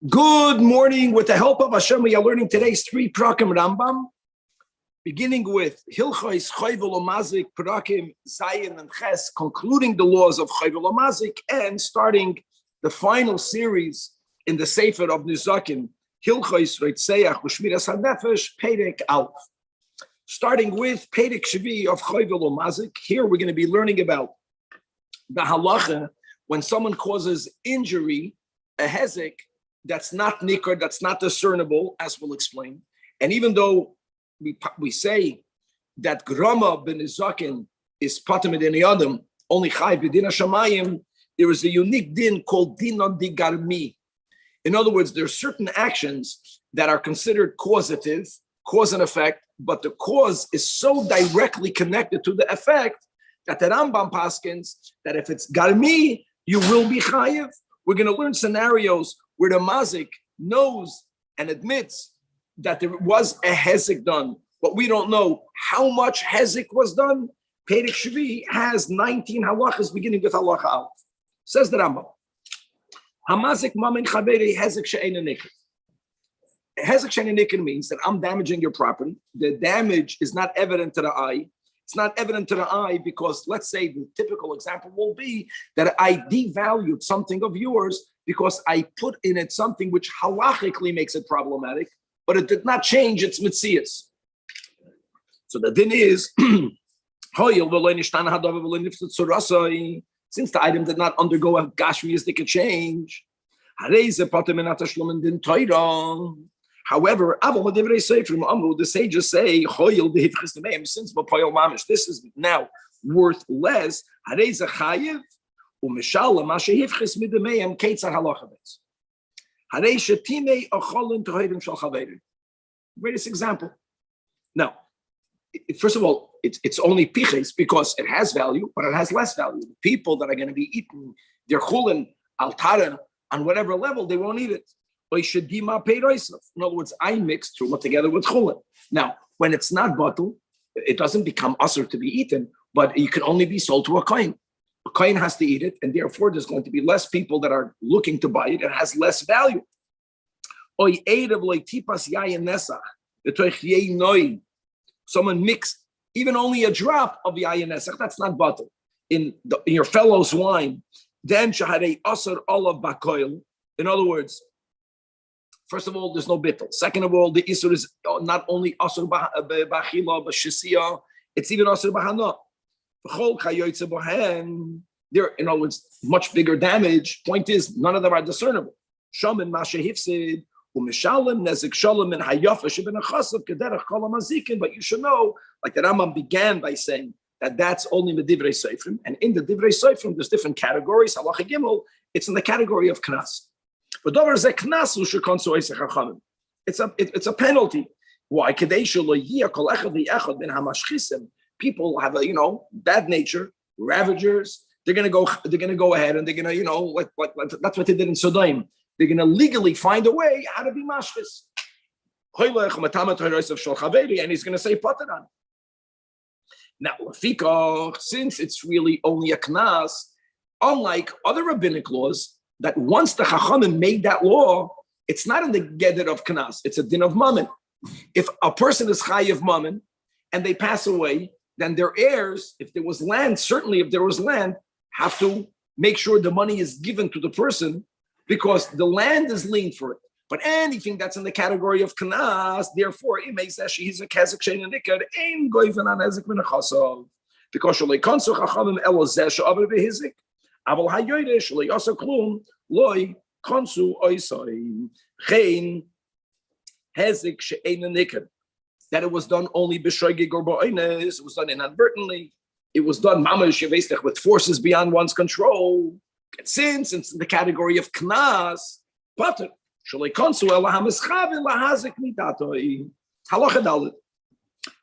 Good morning. With the help of Hashem, we are learning today's three prakim Rambam, beginning with Hilchos Chayvel Umazik, prakim Zayin and Ches, concluding the laws of Chayvel Umazik, and starting the final series in the Sefer of Nizakin, Hilchos Rabbi Ushmiras HaNefesh, Perek Aleph. Starting with Perek Shvi of Chayvel Umazik, here we're going to be learning about the halacha when someone causes injury, a hezek, that's not nikar, that's not discernible, as we'll explain. And even though we say that grama ben izakin is patim in adam, only chayv b'din hashamayim, there is a unique din called din on di garmi. In other words, there are certain actions that are considered causative, cause and effect, but the cause is so directly connected to the effect that the Rambam paskins that if it's garmi, you will be chayiv. We're going to learn scenarios where the mazik knows and admits that there was a hezek done, but we don't know how much hezek was done. Perek Shvi has 19 halachas, beginning with halacha aleph. Says the Rambam, Hamazik mamin chaveri hezek she'eina nikr. Hezek she'eina nikr means that I'm damaging your property. The damage is not evident to the eye. It's not evident to the eye because, let's say, the typical example will be that I devalued something of yours because I put in it something which halachically makes it problematic, but it did not change its mitzias. So the din is, since the item did not undergo a gashmiistic change, however, the sages say, since this is now worth less, greatest example. Now, first of all, it's only piches because it has value, but it has less value. The people that are going to be eating their chulin, altara, on whatever level, they won't eat it. In other words, I mix truma together with chulin. Now, when it's not bottled, it doesn't become asur to be eaten, but it can only be sold to a kohen. A kohen has to eat it, and therefore there's going to be less people that are looking to buy it. It has less value. Someone mixed even only a drop of the ayin nesach, that's not bottled, in your fellow's wine. Then shahadei asur olav bakoil. In other words, first of all, there's no bittul. Second of all, the isur is not only asur b'achila, but shisiya, it's even asur b'hana. There, in other words, much bigger damage. Point is, none of them are discernible. Shaman masha hifsid, u'mishalim nezik shalom and hayafa sheben achasav kederach kol hamazikin. But you should know, like the Rambam began by saying that that's only the divrei seifrim, and in the divrei seifrim, there's different categories. Halacha gimel, it's in the category of knas. But it's a penalty. Why? People have a bad nature, ravagers. They're gonna go ahead and they're gonna like that's what they did in Sodom. They're gonna legally find a way how to be mashchis. And he's gonna say pataran. Now, since it's really only a knas, unlike other rabbinic laws, that once the Chachamim made that law, it's not in the geder of Knas, it's a din of Mammon. If a person is Chayiv Mammon and they pass away, then their heirs, if there was land, certainly if there was land, have to make sure the money is given to the person because the land is lien for it. But anything that's in the category of Knas, therefore, it makes that he's a Kazakh Shein and Nikad, aim goiven an Ezek min Chasov. Because Shalei Konsu Chachamim Elo Zesh Aver Behizik. Aval hayoyde shlo yasa klum loy konsu oisai chein hezek she'eina nikar. That it was done only b'shoigig or ba'oines. It was done inadvertently. It was done mamash yevestech with forces beyond one's control. And since it's in the category of knas, pater shalei konsu ela hamischavin lahazik mitatoi halacha dalet.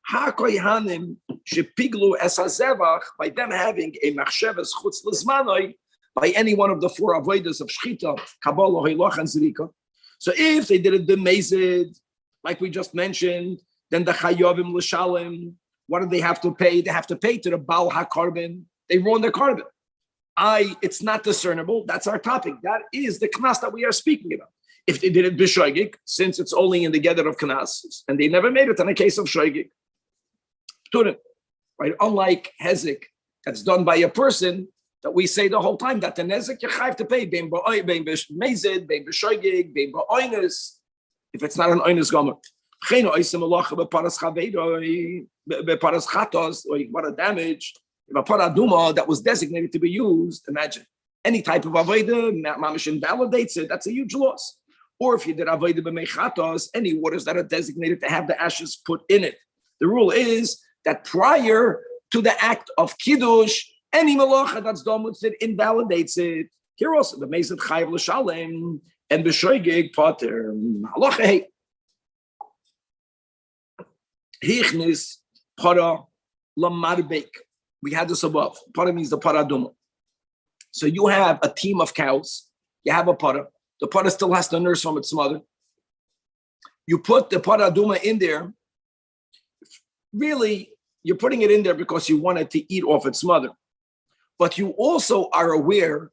Ha-koyhanim shepiglu es hazevach, by them having a machsheves chutz lezmanoi, by any one of the four avodas of shchita, kabbalah, hoilach, and zrika. So if they did it b'mezid, like we just mentioned, then the chayovim l'shalim, what do they have to pay? They have to pay to the Baal HaKarben. They ruined the carbon. It's not discernible. That's our topic. That is the knas that we are speaking about. If they did it b'shoigig, since it's only in the gather of Knas, and they never made it in a case of shoigig, right? Unlike hezek, that's done by a person, that we say the whole time that the nezek you have to pay bein b'mezid, bein b'shoigig, bein b'oinus, if it's not an oinus gomer. What a damage. If a paraduma that was designated to be used, imagine any type of avodah, mamish invalidates it, that's a huge loss. Or if you did avodah b'meichatos, any waters that are designated to have the ashes put in it. The rule is that prior to the act of kiddush, any malacha that's done with it invalidates it. Here also, the mezid chayav l'shalem and b'shoigig pater. Halacha hey. Hichnis para lamarbek. We had this above. Para means the paraduma. So you have a team of cows. You have a para. The para still has to nurse from its mother. You put the paraduma in there. Really, you're putting it in there because you want it to eat off its mother. But you also are aware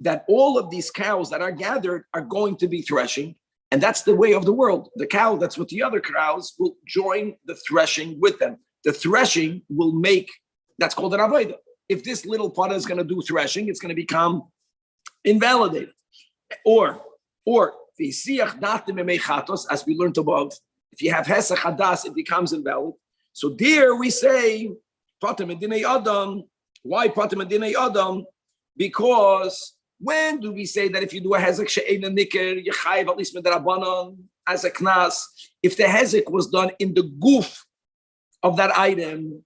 that all of these cows that are gathered are going to be threshing. And that's the way of the world. The cow that's with the other cows will join the threshing with them. The threshing will make, that's called an avodah. If this little potter is going to do threshing, it's going to become invalidated. Or the siach datim emechatos, as we learned above, if you have hesach hadas, it becomes invalid. So there we say, patim edinei adam. Why patim edinei adam? Because when do we say that if you do a hezek she'eina niker, you chayiv at least midrabanan as a knas? If the hezek was done in the goof of that item,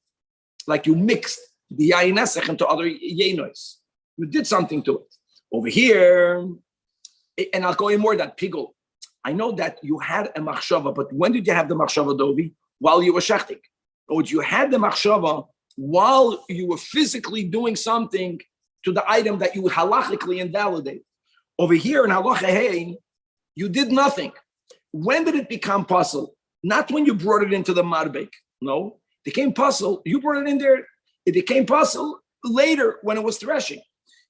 like you mixed the yayin nesech into other yenois, you did something to it. Over here, and I'll go in more that pigul. I know that you had a machshava, but when did you have the machshava, Dovi? While you were shechting. Or you had the machshava while you were physically doing something to the item that you would halachically invalidate. Over here in halacha hey, you did nothing. When did it become puzzle? Not when you brought it into the marbek. No, it became puzzle. You brought it in there. It became puzzle later when it was threshing.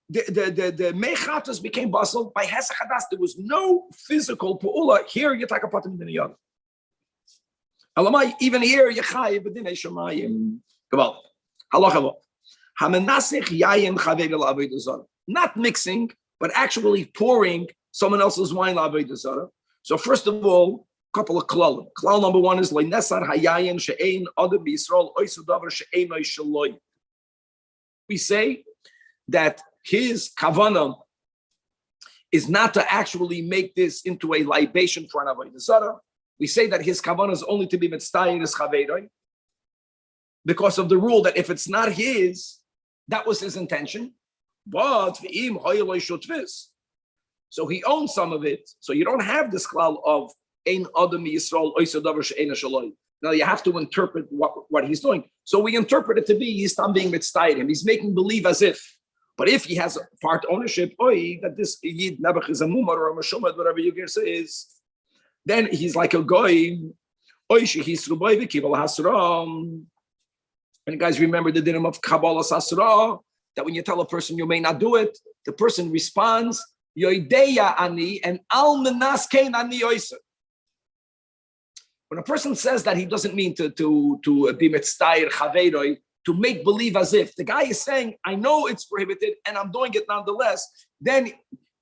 The mechatas became puzzle by hesach hadas. There was no physical pu'ula. Here you take a patim b'niyad. Alamai, even here you chayiv b'dinei shamayim. Kabal halacha. Not mixing, but actually pouring someone else's wine. So first of all, a couple of klal. Klal number one is we say that his kavanah is not to actually make this into a libation for an avodah zarah. We say that his kavanah is only to be mitzvah is chaveiroi, because of the rule that if it's not his, that was his intention. But so he owns some of it. So you don't have this klal of ein adam yisrael oisa davar she'ena shaloi. Now you have to interpret what he's doing. So we interpret it to be he's not being mitzvah. He's making believe as if. But if he has part ownership, that this yid nebuch is a mumar or a mashumad, whatever you can say is, then he's like a goy. And guys, remember the dinim of Kabbalah Sasra, that when you tell a person you may not do it, the person responds, Yoideya ani and al menaskein ani oiser. When a person says that, he doesn't mean to be mitzvah chaveiroi, to make believe as if. The guy is saying, I know it's prohibited and I'm doing it nonetheless. Then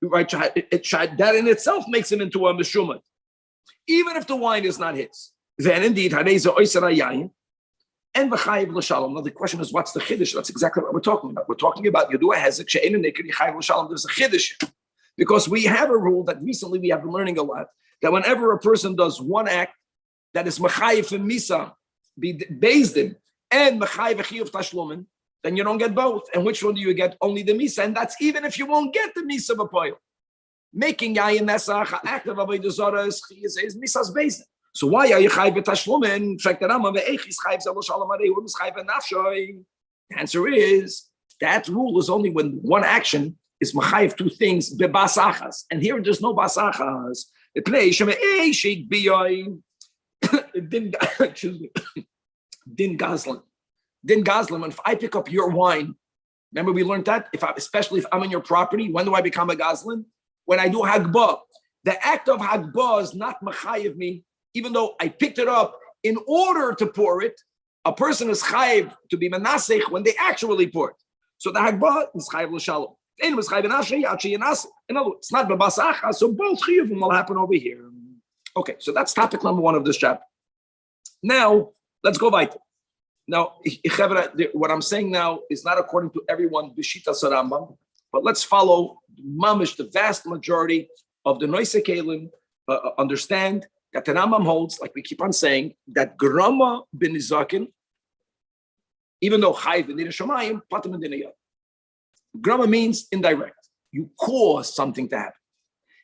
right, that in itself makes it into a meshumad. Even if the wine is not his. Then indeed, hareza oiser yayin. And v'chayiv l'shalom. Now the question is, what's the chiddush? That's exactly what we're talking about. We're talking about you do a hezek she'ein nikar yichayiv l'shalom. There's a chiddush, because we have a rule that recently we have been learning a lot, that whenever a person does one act that is mechayiv and misa, be based in, and mechayiv v'chiyuv tashlumin, then you don't get both. And which one do you get? Only the misa, and that's even if you won't get the misa b'poil. Making yayin nesach act of avodah zarah is misa's based. So why are you chayv b'tashlumin? Check the Rambam. Ve'echis chayv zelo shalom arei u'mis chayv b'nafshoy. The answer is that rule is only when one action is machayiv two things bebasachas, and here there's no basachas. The play shemei sheik biyoy din gazlan. Din gazlan. If I pick up your wine, remember we learned that especially if I'm in your property, when do I become a gazlan? When I do hagbah. The act of hagbah is not machayev me, even though I picked it up in order to pour it. A person is chayev to be menasech when they actually pour it. So the hagbah is chayev l'shalom. In other words, it's not bebasacha, so both chiyuvim will happen over here. Okay, so that's topic number 1 of this chapter. Now, let's go weiter. Now, what I'm saying now is not according to everyone, B'shitas Rambam, but let's follow mamish, the vast majority of the Noise Kelim, understand that the Rambam holds, like we keep on saying, that Grama bin Nizakin, even though Chayv bin Shamayim, Patam bin Dinayah. Grama means indirect. You cause something to happen.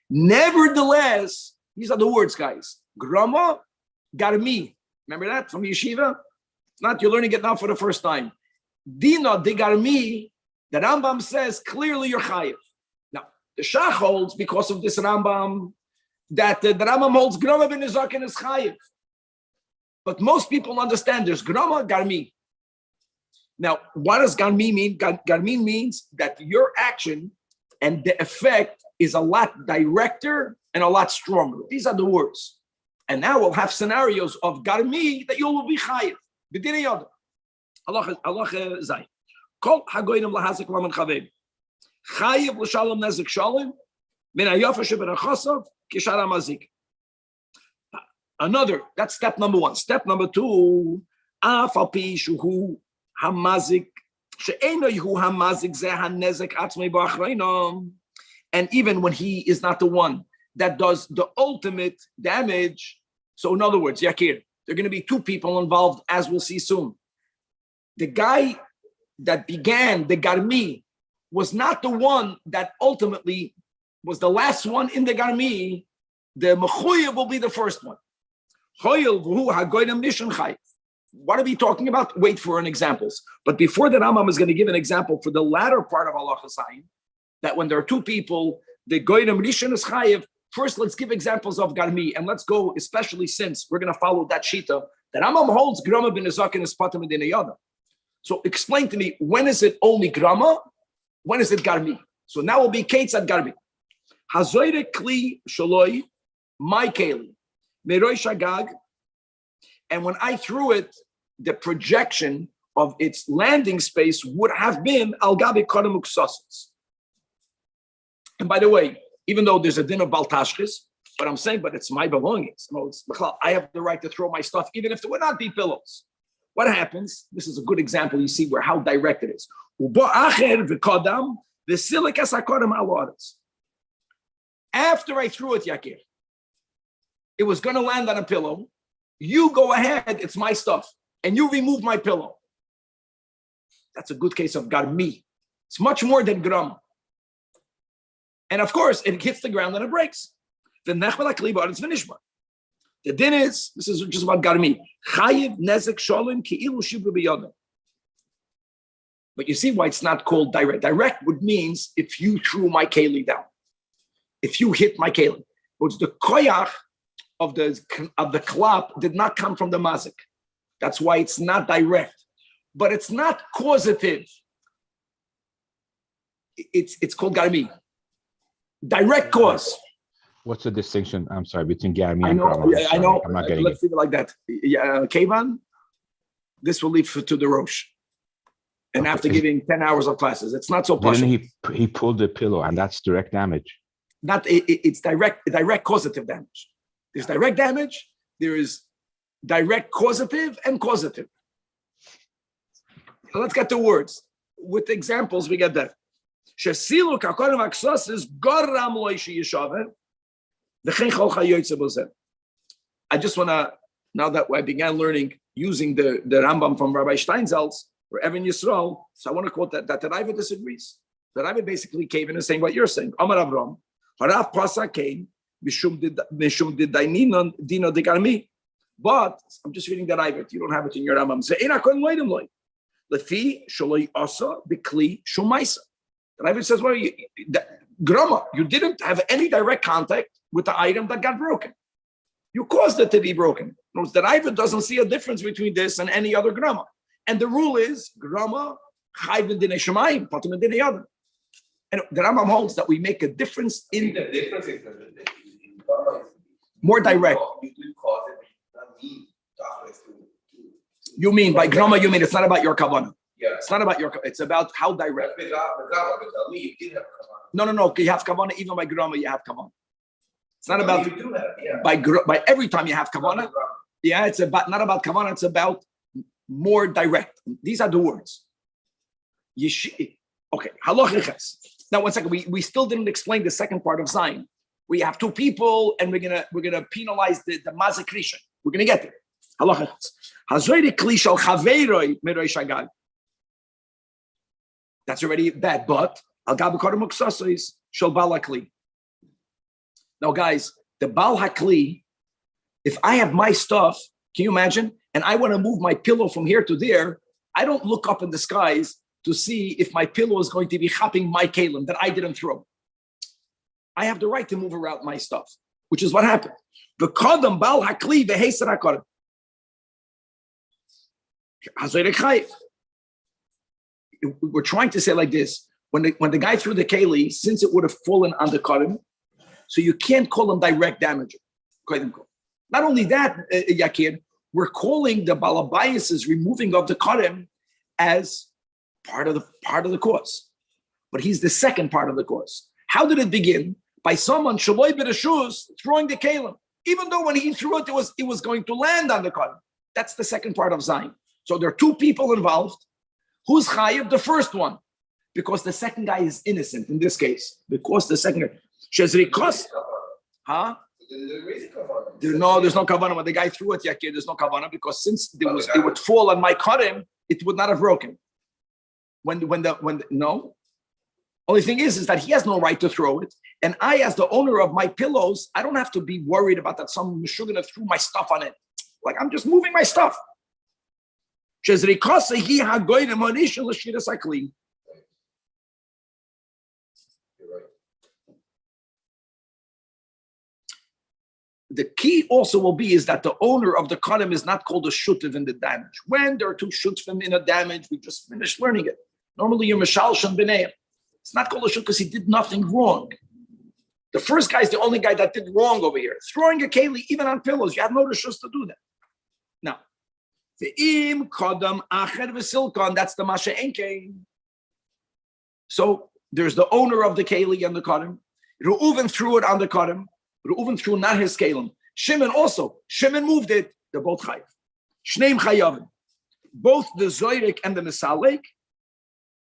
Nevertheless, these are the words, guys. Grama, Garmi. Remember that from Yeshiva? It's not, you're learning it now for the first time. Dina de Garmi, the Rambam says clearly you're chayiv. Now, the Shach holds, because of this Rambam, that the Rambam holds Grama bin Nizakin is chayiv. But most people understand there's Grama, Garmi. Now, what does Garmi mean? Garmi means that your action and the effect is a lot directer and a lot stronger. These are the words. And now we'll have scenarios of Garmi that you will be chayiv. B'dinei yada. Allah zay. Kol hagoyim lahazik laman chavev. Chayiv l'shalom nezik shalom min hayafa shebenachasav kishar hamazik. Another, that's step number 1. Step number 2, af al pi shuhu hamazik she'eno yehu hamazik zeh hanezik atzmei ba'achraynom. And even when he is not the one that does the ultimate damage. So in other words, Yakir, there are going to be 2 people involved, as we'll see soon. The guy that began the Garmi was not the one that ultimately was the last one in the Garmi. The Mechuyev will be the first one. What are we talking about? Wait for an examples. But before the Rambam is going to give an example for the latter part of Allah Chasayin, that when there are 2 people, the Goyim Rishon is Chayev. First, let's give examples of Garmi, and let's go, especially since we're going to follow that Shita, that Rambam holds Grama bin Nizakin is Patam bin Dinayah. So explain to me, when is it only Grama? When is it Garmi? So now will be Kates at Garmi. Hazoire Kli Shaloi, my Keli, Meroi Shagag, and when I threw it, the projection of its landing space would have been Al Gabi Kodem Uksasas. And by the way, even though there's a din of Baltashkis, but I'm saying, but it's my belongings. No, I have the right to throw my stuff, even if there would not be pillows. What happens? This is a good example. You see how direct it is. After I threw it, Yakir, it was going to land on a pillow. You go ahead, it's my stuff, and you remove my pillow. That's a good case of Garmi. It's much more than Gram. And of course, it hits the ground and it breaks. The din is, this is just about Garmi. Chayiv nezek shalom ki'ilu shibru biyada. But you see why it's not called direct. Direct would means if you threw my keli down, if you hit my keli. But the koyach of the klap did not come from the mazik. That's why it's not direct. But it's not causative. It's called Garmi. Direct cause. What's the distinction? I'm sorry, between Garmi and Grama? I know. I'm not getting Let's leave it like that. Kevan, this will leave to the Rosh. And after giving 10 hours of classes, it's not so partial. Then he pulled the pillow, and that's direct damage. It's direct causative damage. There's direct damage. There is direct causative and causative. So let's get to words. With examples, we get that. I just want to, now that I began learning using the Rambam from Rabbi Steinsaltz or Evan Yisrael, so I want to quote that the Raiva disagrees. The Raiva basically came in and saying what you're saying. Amar Avram, Harav Pasa came, Mishum did Daininon Dino de Garmi. But I'm just reading the Raiva. You don't have it in your Rambam. Say, Ena Kon Loidim Loi. Lefi Sholoi Asa Bikli Shumaisa. The Raiva says, well, Grama, you didn't have any direct contact with the item that got broken. You caused it to be broken. The Raiva doesn't see a difference between this and any other Grama. And the rule is, Grama, Chayv Dinei Shemayim, Patim Dinei Yada. And the Rambam holds that we make a difference in... The difference is more direct. You do cause it, but not mean You mean by grama? You mean it's not about your kavanah? Yeah. It's not about your. It's about how direct. You did have No. You have kavanah even by grama. You have kavanah. It's not about you do have, yeah. by every time you have kavanah. Yeah, it's about not about kavanah. It's about more direct. These are the words. Okay. Halachiches. Now, one second. We still didn't explain the second part of Zion. We have two people, and we're gonna penalize the mazik rishon. We're gonna get there. Halachiches. Hazoyre kli shel chaveiroi miroi shagag. That's already bad, but al gabe kodem uksasois shel bal hakli. Now, guys, the bal hakli. If I have my stuff, can you imagine? And I want to move my pillow from here to there. I don't look up in the skies to see if my pillow is going to be chapping my kalim that I didn't throw. I have the right to move around my stuff, which is what happened. The kodem bal hakli v'heser hakodem. We're trying to say like this: when the guy threw the keli, since it would have fallen on the kodem, so you can't call him direct damage. Not only that, Yakir, we're calling the balabayas's removing of the kodem as part of the cause, but he's the second part of the cause. How did it begin? By someone shaloi b'reshus throwing the kelim, even though when he threw it, it was going to land on the kodem. That's the second part of Zion. So there are two people involved. Who's chayiv? The first one, because the second guy is innocent in this case. Because the second guy, shezrikos, huh? There's no kavanah. When the guy threw it, Yakir, there's no kavanah because since it would fall on my kodem, it would not have broken. No. Only thing is that he has no right to throw it, and I, as the owner of my pillows, I don't have to be worried about that some meshugana threw my stuff on it. Like I'm just moving my stuff. Shezrikos he hagoyim onisha l'shiras hakli. The key also will be is that the owner of the kodem is not called a shutiv in the damage. When there are two shutvim in a damage, we just finished learning it. Normally you're mishal shan b'neim. It's not called a shut because he did nothing wrong. The first guy is the only guy that did wrong over here. Throwing a keli even on pillows, you have no rishus to do that. Now, ve'im kodem acher v'silkon, that's the masha enkein. So there's the owner of the keli and the kodem. Reuven threw it on the kodem. Reuven threw not his kelim. Shimon also. Shimon moved it. They're both chayiv. Shneim chayavim. Both the zoyrek and the mesalek.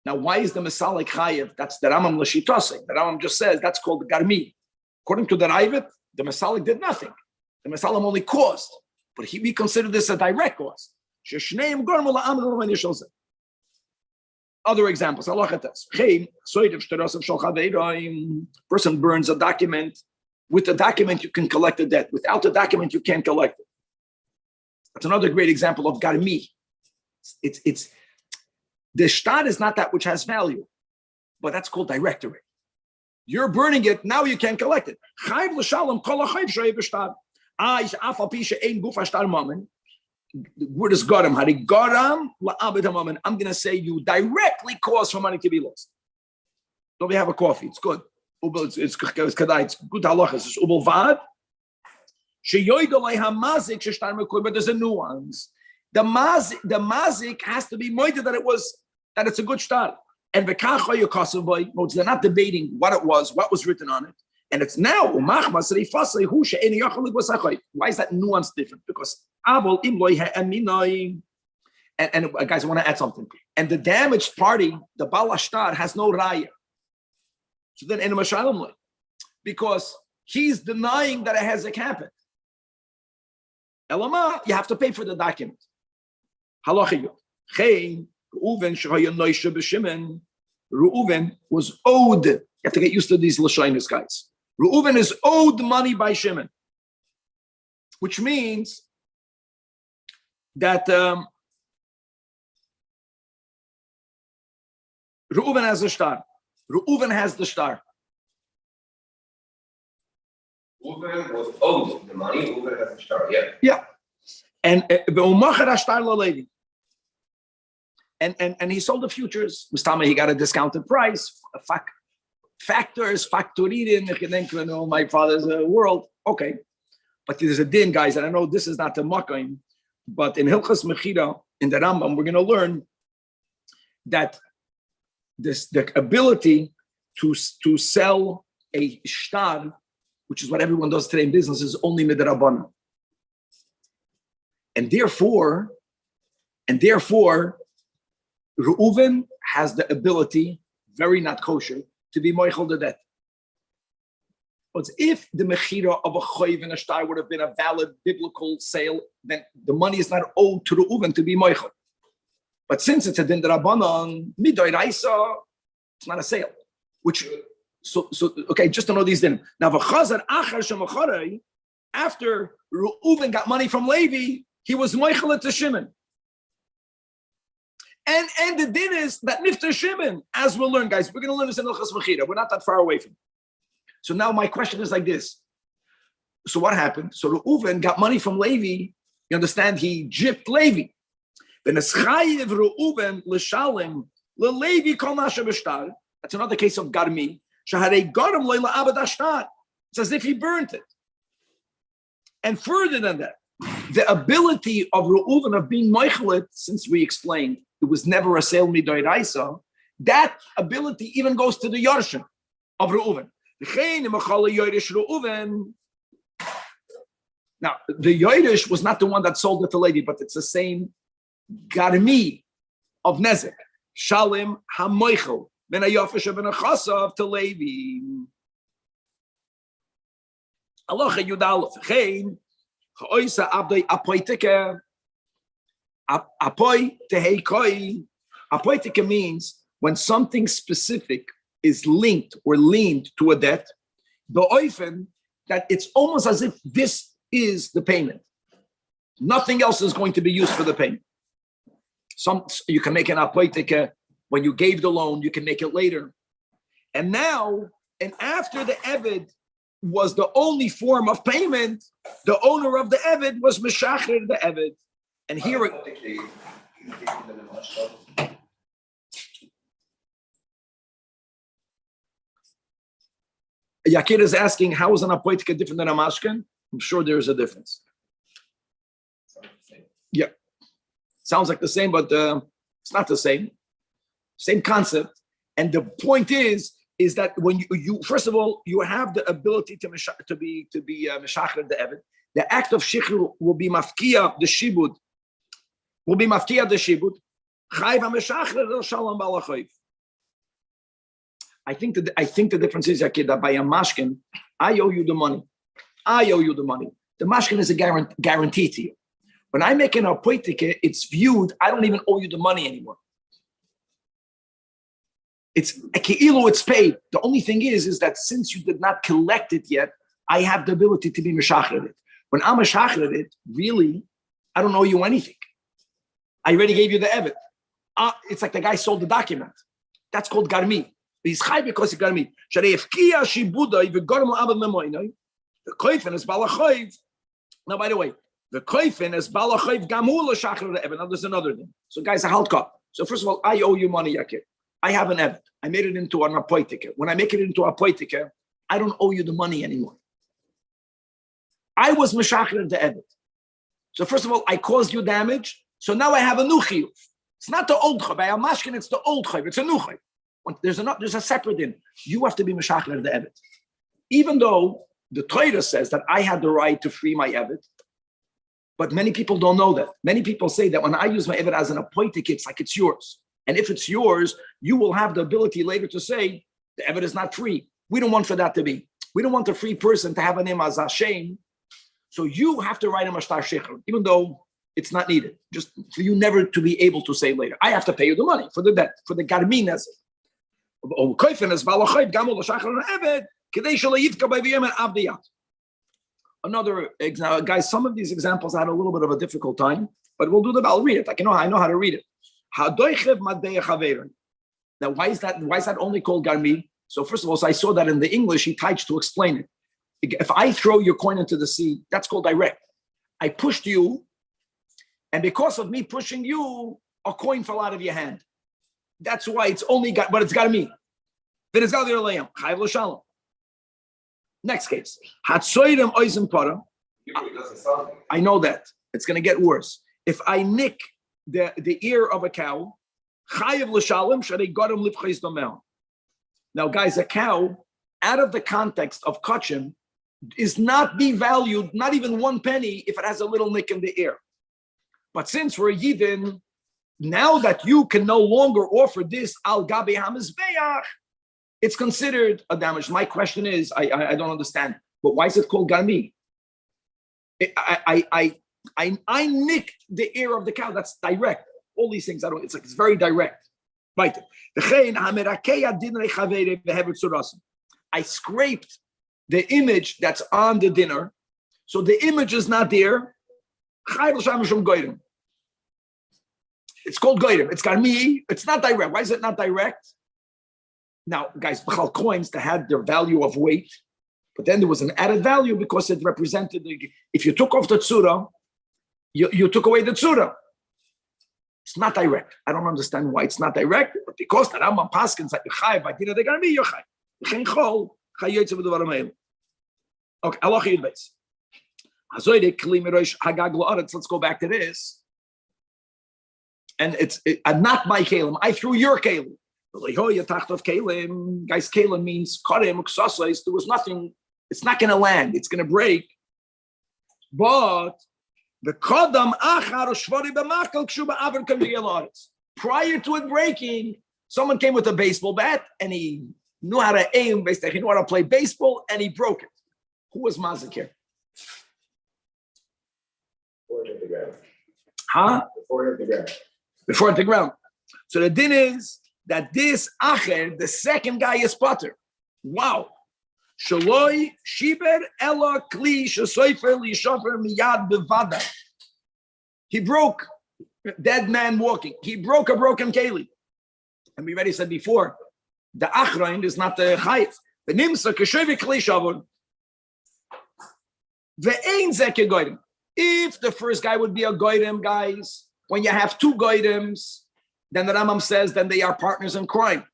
Now, why is the mesalek chayiv? That's the Rambam l'shitosek. The Rambam just says that's called garmi. According to the Ravid, the mesalek did nothing. The mesalek only caused, but we consider this a direct cause. Shneim gormu la'amru v'nishol. Other examples. Allah chatas. Person burns a document. With the document, you can collect the debt. Without the document, you can't collect it. That's another great example of garmi. It's the shtar is not that which has value, but that's called directory. You're burning it, now you can't collect it. Where does Garam? I'm going to say you directly cause for money to be lost. Don't we have a coffee? It's good. It's good halachas. It's ubel vad. But there's a nuance. The mazik has to be moided that it's a good start. And they're not debating what it was, what was written on it. And it's now why is that nuance different? Because and guys, I want to add something. And the damaged party, the balashtar, has no raya. So then, in a mashalim, because he's denying that a hezek happened. Elama, you have to pay for the document. Halacha Reuven was owed. You have to get used to these lashonis, guys. Reuven is owed money by Shimon, which means that Reuven has a star. Reuven has the star. Reuven was owed the money. Reuven has the star. Yeah. Yeah. And and he sold the futures. Mustama, he got a discounted price. Factors, factorieren. My father's world. Okay. But there's a din, guys, and I know this is not the Makayim, but in Hilchas Mechira, in the Rambam, we're going to learn that the ability to sell a shtar, which is what everyone does today in business, is only midrabanan. And therefore, Reuven has the ability, very not kosher, to be moichel the debt. But if the mechira of a choiv and a shtar would have been a valid biblical sale, then the money is not owed to Reuven to be moichel. But since it's a din d'Rabbanan, midoraisa, it's not a sale. So okay, just to know these din. Now v'chazar achar shemacharei, after Reuven got money from Levi, he was moichel to Shimon. And the din is that nifter Shimon, as we'll learn, guys, we're going to learn this in Hilchos Mechira. We're not that far away from it. So now my question is like this. So what happened? So Reuven got money from Levi. You understand? He gypped Levi. That's another case of garmi. It's as if he burnt it. And further than that, the ability of Reuven of being moichelet, since we explained it was never a sale midoraisa, that ability even goes to the Yarshim of Reuven. Now, the Yoirish was not the one that sold it to Levi, but it's the same garmi of Nezek. Shalim hamoichel ben hayofish ben hachasav to Levi. Aloha yudalef chein ha'oisa abdei apoitike apoy tehei koi. Apoitike means when something specific is linked or leaned to a debt, the oifen, that it's almost as if this is the payment. Nothing else is going to be used for the payment. You can make an apoitike when you gave the loan, you can make it later. And after the Eved was the only form of payment, the owner of the Eved was Meshacher the Eved. And here Yakir is asking, how is an apoitika different than a mashkin? I'm sure there's a difference. Yeah. Sounds like the same, but it's not the same. Same concept. And the point is that when you first of all, you have the ability to be Meshacher the Eved. The act of Shichur will be mafkia the shibud. Chayv ha-Meshacher shalom balachayv. I think the difference is, Yakir, that by a mashkin, I owe you the money. The mashkin is a guarantee to you. When I make an apoitike, it's viewed, I don't even owe you the money anymore. It's paid. The only thing is that since you did not collect it yet, I have the ability to be meshacher it. When I'm meshacher it, really, I don't owe you anything. I already gave you the evet. It's like the guy sold the document. That's called garmi. He's chai because he garmi. Shareifkia shibuda v'gorm la'abed memoinoi. The koifen is balachayv. Now, by the way, the koifen is balachayv gamul l'shachar the evet. Now, there's another thing. So, guys, a halka. So, first of all, I owe you money, Yakir. I have an evet. I made it into an apoitike. When I make it into a apoitike, I don't owe you the money anymore. I was meshacher the evet. So, first of all, I caused you damage. So now I have a new chiyuv. It's not the old chayv. By a mashkin, it's the old chayv. It's a new chayv. There's a separate din. You have to be meshacher the evet. Even though the Torah says that I had the right to free my evet, but many people don't know that. Many people say that when I use my evet as an apoitik, it's like it's yours. And if it's yours, you will have the ability later to say the evet is not free. We don't want for that to be. We don't want a free person to have a name as Hashem. So you have to write him a shtar shecher, even though it's not needed. Just for you never to be able to say later, I have to pay you the money for the debt, for the garmin as another example, guys. Some of these examples I had a little bit of a difficult time, but we'll do them. I'll read it. I know how to read it. Now, why is that only called garmi? So first of all, I saw that in the English, he tried to explain it. If I throw your coin into the sea, that's called direct. I pushed you, and because of me pushing you, a coin fell out of your hand. That's why it's only got, but it's got me. Next case. Usually it doesn't sound like I know that. It's going to get worse. If I nick the ear of a cow, chayiv l'shalom sharei gadam livchais domel. Now, guys, a cow, out of the context of kachim, is not devalued, not even 1 penny, if it has a little nick in the ear. But since we're Yidden, now that you can no longer offer this al gabi hamizbeach, it's considered a damage. My question is, I don't understand, but why is it called garmi? I nicked the ear of the cow. That's direct. All these things, it's very direct. Right. I scraped the image that's on the dinner, so the image is not there. It's called goyim. It's garmi. It's not direct. Why is it not direct? Now, guys, b'chal coins that had their value of weight, but then there was an added value because it represented if you took off the tzura, you took away the tzura. It's not direct. I don't understand why it's not direct, but because the Rambam paskins that you're by dinner, they're garmi, you're chay. You're chol, chay yotze v'devarim haelu. Okay, Allah yid beis. Hazoyde kli mirosh hagag la'aretz. Let's go back to this. And it's not my kalim. I threw your kalim. Guys, kalim means karim ksasais. There was nothing. It's not going to land. It's going to break. But the kadam achar shvari b'makal kshuba aver kam. Prior to it breaking, someone came with a baseball bat and he knew how to aim. Basically, he knew how to play baseball and he broke it. Who was mazik here? before it hit the ground. Huh? Before it hit the ground. Before it hit the ground. So the din is that this acher, the second guy, is potter. Wow. Shaloi shiber ela kli shesoifer li shofer miyad bevada. He broke, dead man walking. He broke a broken keli. And we already said before, the achrein is not the chayif. The nimsa keshevi kli shavon. The ein zeke goyim. If the first guy would be a goyim, guys, when you have two goyims, then the Rambam says, then they are partners in crime.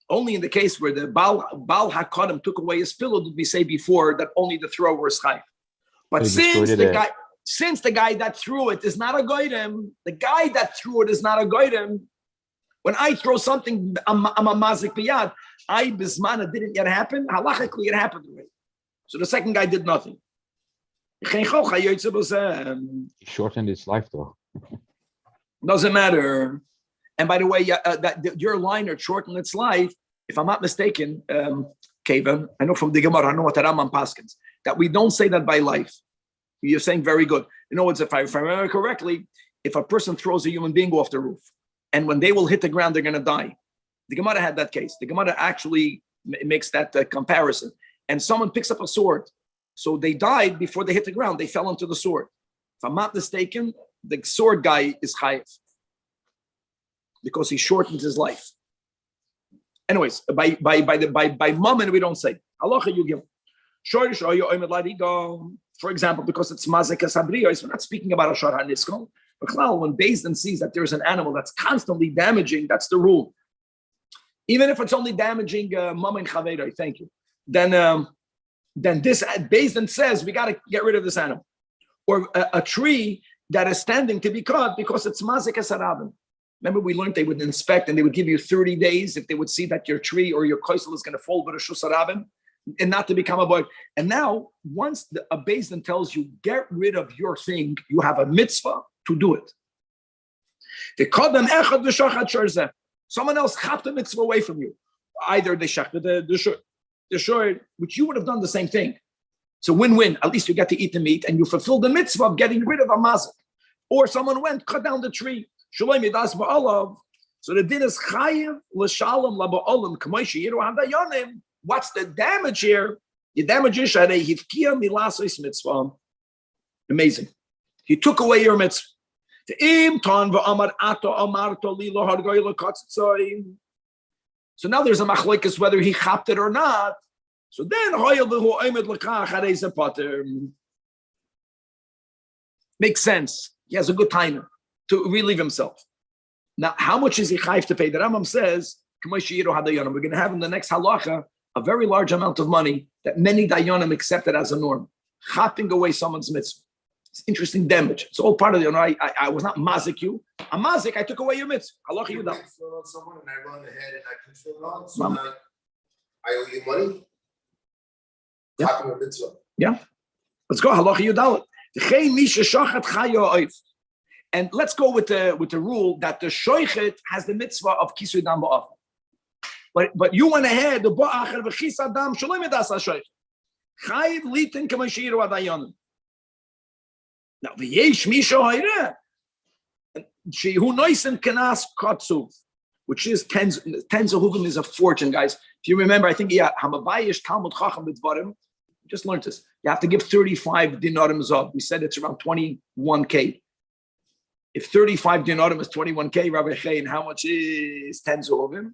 Only in the case where the Baal HaKodim took away his pillow did we say before that only the thrower is chayv. But since the guy that threw it is not a goyim, the guy that threw it is not a goyim. When I throw something, I'm a mazik biyad. I bismana didn't yet happen. Halachically, it happened already. So the second guy did nothing. He shortened his life, though. Doesn't matter. And by the way, your line shortened its life. If I'm not mistaken, Kevin, I know from the Gemara, I know what the Rambam paskins, that we don't say that by life. You're saying very good. In other words, if I remember correctly, if a person throws a human being off the roof, and when they will hit the ground, they're going to die. The Gemara had that case. The Gemara actually makes that comparison. And someone picks up a sword. So they died before they hit the ground. They fell into the sword. If I'm not mistaken, the sword guy is chayiv because he shortened his life. Anyways, by moment we don't say halacha you give. For example, because it's mazek asabriyos, we're not speaking about a shor haniskol. But when Beis Din sees that there's an animal that's constantly damaging, that's the rule. Even if it's only damaging mama and chaveiroi, thank you. Then this Beis Din says we got to get rid of this animal, or a tree that is standing to be cut because it's mazik esarabim. Remember, we learned they would inspect and they would give you 30 days if they would see that your tree or your koisel is going to fall, but a shusarabim, and not to become a boy. And now, once a Beis Din tells you get rid of your thing, you have a mitzvah to do it. Someone else chapped the mitzvah away from you. Either they shachted the shor, which you would have done the same thing. It's a win-win. At least you get to eat the meat and you fulfill the mitzvah of getting rid of a mazik. Or someone went, cut down the tree. So the din is chayiv l'shalom laba'olam k'moishi yiru hadayonim. What's the damage here? The damage is sharei hivkiya milasos mitzvah. Amazing. He took away your mitzvah. So now there's a machlokes whether he chapped it or not. So then makes sense. He has a good time to relieve himself. Now, how much is he chayv to pay? The Rambam says, we're going to have in the next halacha a very large amount of money that many dayanim accepted as a norm. Chopping away someone's mitzvah. It's interesting damage. It's all part of the, I was not mazik you. I'm mazik, I took away your mitzvah. Halacha You yudal. can fill on someone and I run ahead and I can fill it on. So now I owe you money. Yeah. Copy a mitzvah. Yeah. Let's go. Halacha yudal. And let's go with the rule that the shoichet has the mitzvah of kisui dam ba'af. But you went ahead, the ba'achar v'chis adam shalom edas ha-shoichet. Chayiv litin k'mashiru adayonim. Now, v'yesh misha hoyreh. Shehu noisim kenas katsuv, which is tens of huvim is a fortune, guys. If you remember, I think Hamabayish Talmud Chacham B'dvarim. Just learned this. You have to give 35 dinarim zav. We said it's around 21K. If 35 dinarim is 21K, Rabbi Chayin, how much is tens of huvim?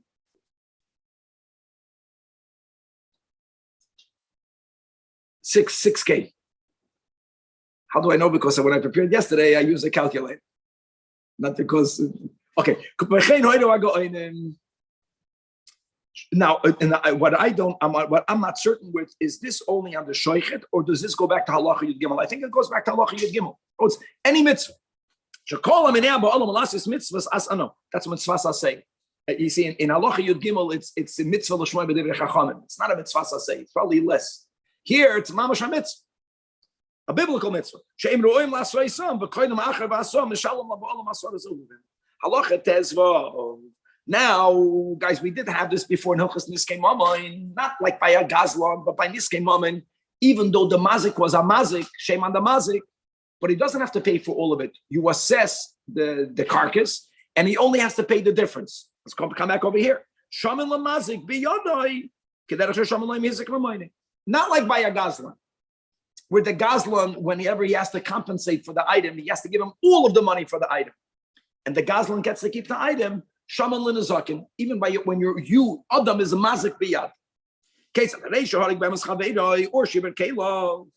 Six K. How do I know? Because when I prepared yesterday, I used a calculator. Not because, okay. Now, what I'm not certain with is this only on the shoichet, or does this go back to halacha yud gimel? I think it goes back to halacha yud gimel. Oh, it's any mitzvah. That's what mitzvahs say. You see, in halacha yud gimel, it's a mitzvah l'shmoi b'divrei chachamim. It's not a mitzvah say. It's probably less. Here, it's mamash mitzvah. A biblical mitzvah. Halacha tezva. Now, guys, we did have this before in Hilchos Niskei Mammon, not like by a Gazlan, but by Niskei Mammon, even though the mazik was a mazik, shame on the mazik, but he doesn't have to pay for all of it. You assess the carcass, and he only has to pay the difference. Let's come back over here. Shaman lamazik biyadai, kederach shaman lamizik l'mayne. Not like by a Gazlan, where the Gazlan, whenever he has to compensate for the item, he has to give him all of the money for the item. And the Gazlan gets to keep the item, Shaman Linazakin, even by when you Adam is a mazik biyad. Or Shibir Kelo.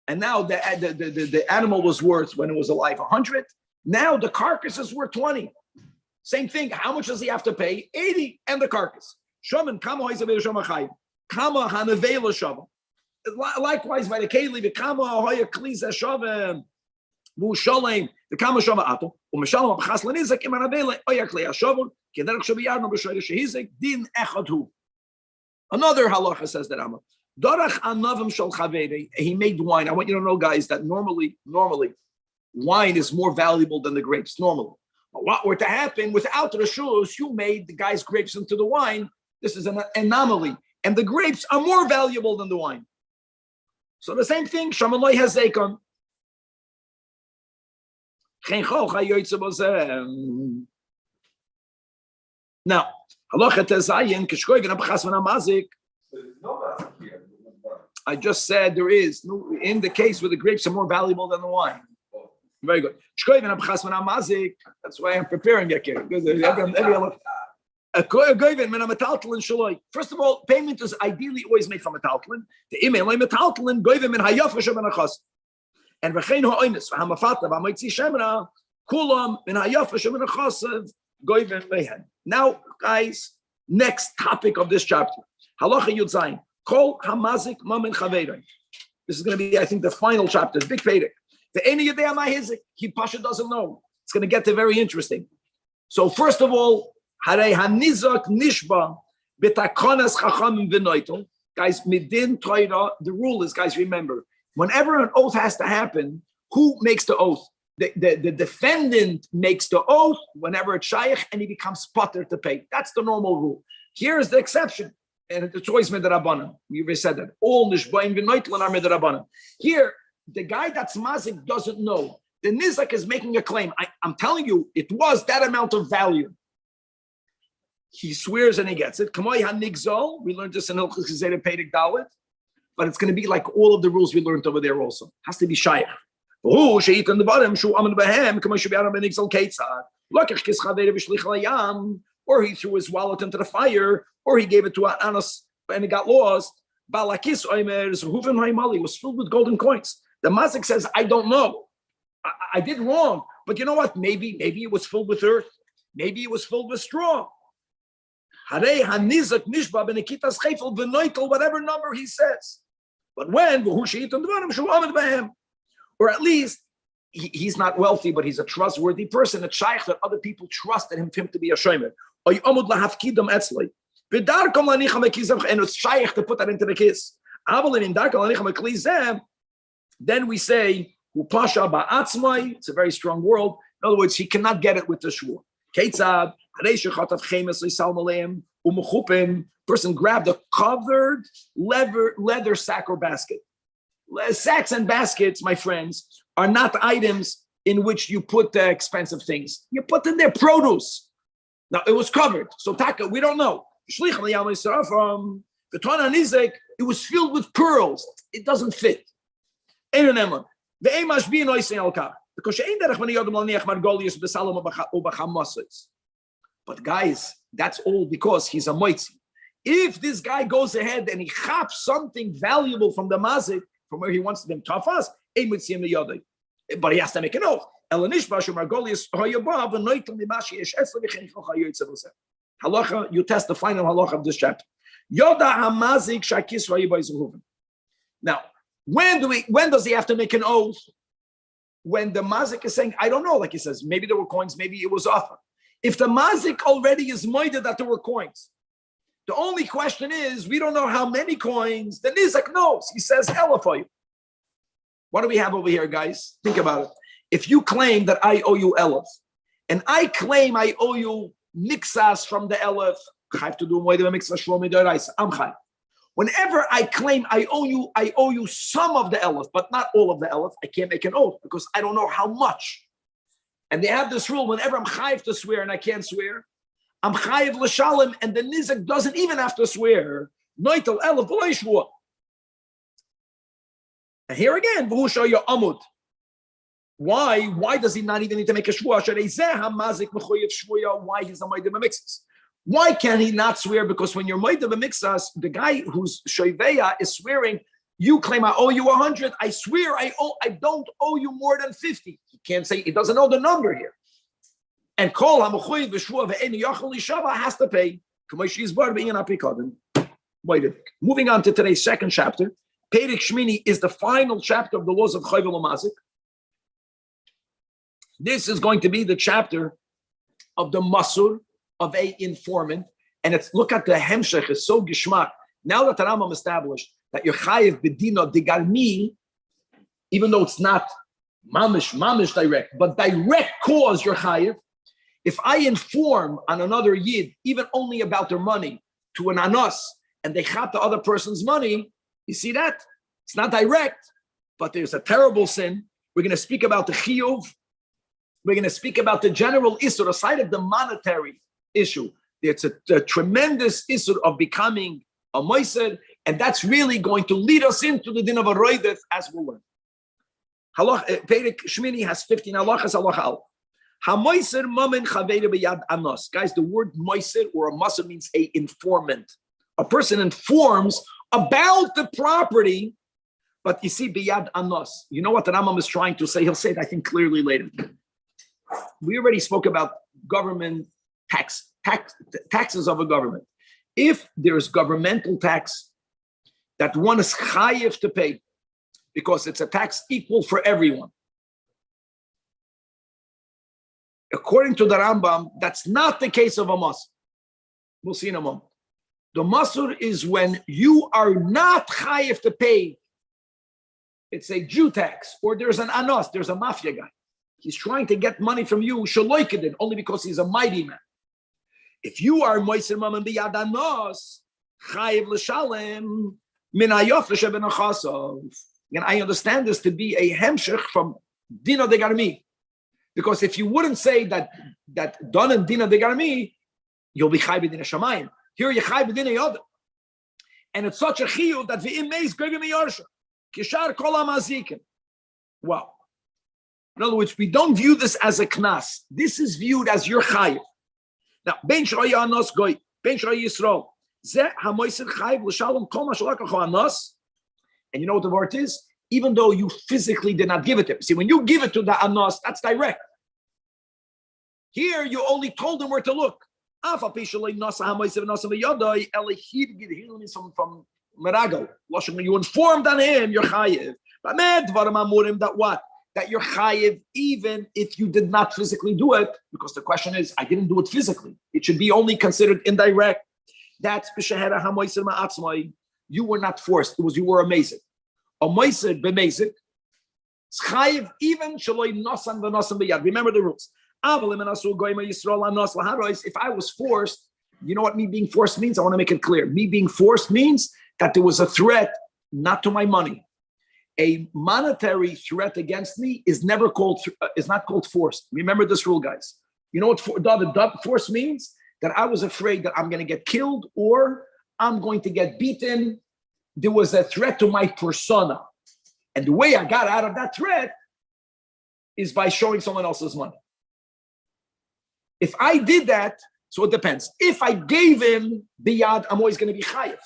And now the animal was worth, when it was alive, 100. Now the carcass is worth 20. Same thing. How much does he have to pay? 80 and the carcass. Shaman Kama Kama Hanavela Shaman. Likewise, by the Keli, the Kama Hoya Kliza Shaman. The Kama Shava Ato, Umeshalom Abchas Lenizak, Imanabele, Oyakle Ashavon, Kederak Shabiyarno B'Shoyre Shehizek, Din Echadhu. Another halacha says that Amma. Dorach Anavim Shal Chavere, he made wine. I want you to know, guys, that normally, wine is more valuable than the grapes, normally. But what were to happen without Rishus, you made the guy's grapes into the wine. This is an anomaly. And the grapes are more valuable than the wine. So the same thing, Shamaloi has Zekon. Now, I just said there is in the case where the grapes are more valuable than the wine. Very good. That's why I'm preparing you. First of all, payment is ideally always made from a taltlin. The email metaltlin goyvim in hayafash ben achas. And v'chein ha'oinus v'hamafata v'amoitzi shemra kulam min hayafash ben achasav goyvim mehen. Now, guys, next topic of this chapter. Halacha Yud Zayin. Kol hamazik mamin chaveiroi. This is going to be, I think, the final chapter. Big pedic. The eni yedei mahizik. He pasha doesn't know. It's going to get to very interesting. So first of all, harei hanizak nishba b'takonas chachamim v'noitel. Guys, midin Torah. The rule is, guys, remember, whenever an oath has to happen, who makes the oath? The defendant makes the oath whenever it's shaykh and he becomes potter to pay. That's the normal rule. Here is the exception. And it's always midrabanan. We already said that. All nishbaim v'noitlan are midrabanan. Here, the guy that's mazik doesn't know. The nizak is making a claim. I'm telling you, it was that amount of value. He swears and he gets it. Kamoy hanigzol. We learned this in Hilchos Gezeidah Pedic Dalet. But it's going to be like all of the rules we learned over there also. Has to be shaykh. Or he threw his wallet into the fire, or he gave it to an anas and it got lost. Balakis was filled with golden coins. The mazik says, I don't know. I did wrong. But you know what? Maybe it was filled with earth. Maybe it was filled with straw. Whatever number he says. But when, or at least he's not wealthy, but he's a trustworthy person, a shaykh that other people trusted him to be a shomer. And it's shaykh to put that into the kiss. Then we say, it's a very strong world. In other words, he cannot get it with the shvur. Person grabbed a covered leather sack or basket. Sacks and baskets, my friends, are not items in which you put the expensive things. You put in their produce. Now, it was covered. So, Taka, we don't know. It was filled with pearls. It doesn't fit. But guys, that's all because he's a moitzi. If this guy goes ahead and he chops something valuable from the mazik, from where he wants them tafas, but he has to make an oath. Halacha, you test the final halacha of this chapter. Now, when does he have to make an oath? When the mazik is saying, I don't know, like he says, maybe there were coins, maybe it was offer. If the mazik already is moided that there were coins, the only question is, we don't know how many coins. The nizak knows. He says, Ella for you. What do we have over here, guys? Think about it. If you claim that I owe you elef, and I claim I owe you mixas from the elef, I have to do moided mixas shlomi deraisa. I'm chayv. Whenever I claim I owe you some of the elef, but not all of the elef, I can't make an oath because I don't know how much. And they have this rule: whenever I'm chayiv to swear and I can't swear, I'm chayiv l'shalom, and the nizak doesn't even have to swear. Noitel elef v'lo yishvua. And here again, v'husha ya amud. Why? Why does he not even need to make a shvua? Why he's a moedim mixas? Why can he not swear? Because when you're moedim mixas, the guy who's shoiveya is swearing. You claim I owe you 100. I swear I don't owe you more than 50. He can't say, he doesn't know the number here. And kol hamechuyev b'shvua ve'en yachol lishava has to pay. Moving on to today's second chapter. Perek Shmini is the final chapter of the laws of Chayvel Umazik. This is going to be the chapter of the masur of a informant. And it's, look at the hemshech, it's so gishmak. Now that the Rambam established that you're chayiv bedina degarmi, even though it's not mamish direct, but direct cause you're chayiv. If I inform on another yid, even only about their money, to an anos, and they chop the other person's money, you see that? It's not direct, but there's a terrible sin. We're going to speak about the chiyuv. We're going to speak about the general issur, aside of the monetary issue. It's a tremendous issur of becoming a moiser, and that's really going to lead us into the din of a roidef as we'll learn. Perek Shmini has 15 halachas, halacha al. Ha-moiser momen chavere b'yad anos. Guys, the word moiser or a maser means a informant. A person informs about the property, but you see, b'yad anos. You know what the Rambam is trying to say? He'll say it, I think, clearly later. We already spoke about government taxes of a government. If there's governmental tax that one is chayiv to pay, because it's a tax equal for everyone, according to the Rambam, that's not the case of a masur. We'll see in a moment. The masur is when you are not chayiv to pay. It's a Jew tax, or there's an anos, there's a mafia guy. He's trying to get money from you, shaloikadin, only because he's a mighty man. If you are moiser mamen b'yad anos, chayiv l'shalem min hayof l'sheben achasov. And I understand this to be a hemshech from dina de garmi, because if you wouldn't say that done in dina de garmi, you'll be chayiv b'dina shamayim. Here you're chayiv b'dina yodem, and it's such a chiyuv that v'im meis goyim miyarsha kishar kol hamazikim. Wow. In other words, we don't view this as a knas. This is viewed as your chayiv. Now, ben shroya anos goy, ben shroya yisrael. Zeh hamoiser chayiv l'shalom kol ma shalakacho anos. And you know what the word is? Even though you physically did not give it to him. See, when you give it to the anos, that's direct. Here, you only told him where to look. From Merago. You informed on him, you're chayiv. But that what? That you're chayiv even if you did not physically do it, because the question is, I didn't do it physically. It should be only considered indirect. That's you were not forced. It was you were amazing. A moiser b'mezik. Chayiv even shaloi nosan v'nosan b'yad. Remember the rules. If I was forced, you know what me being forced means? I want to make it clear. Me being forced means that there was a threat, not to my money. A monetary threat against me is not called forced. Remember this rule, guys. You know what force means? That I was afraid that I'm going to get killed or I'm going to get beaten. There was a threat to my persona. And the way I got out of that threat is by showing someone else's money. If I did that, so it depends. If I gave him the yad, I'm always going to be chayiv.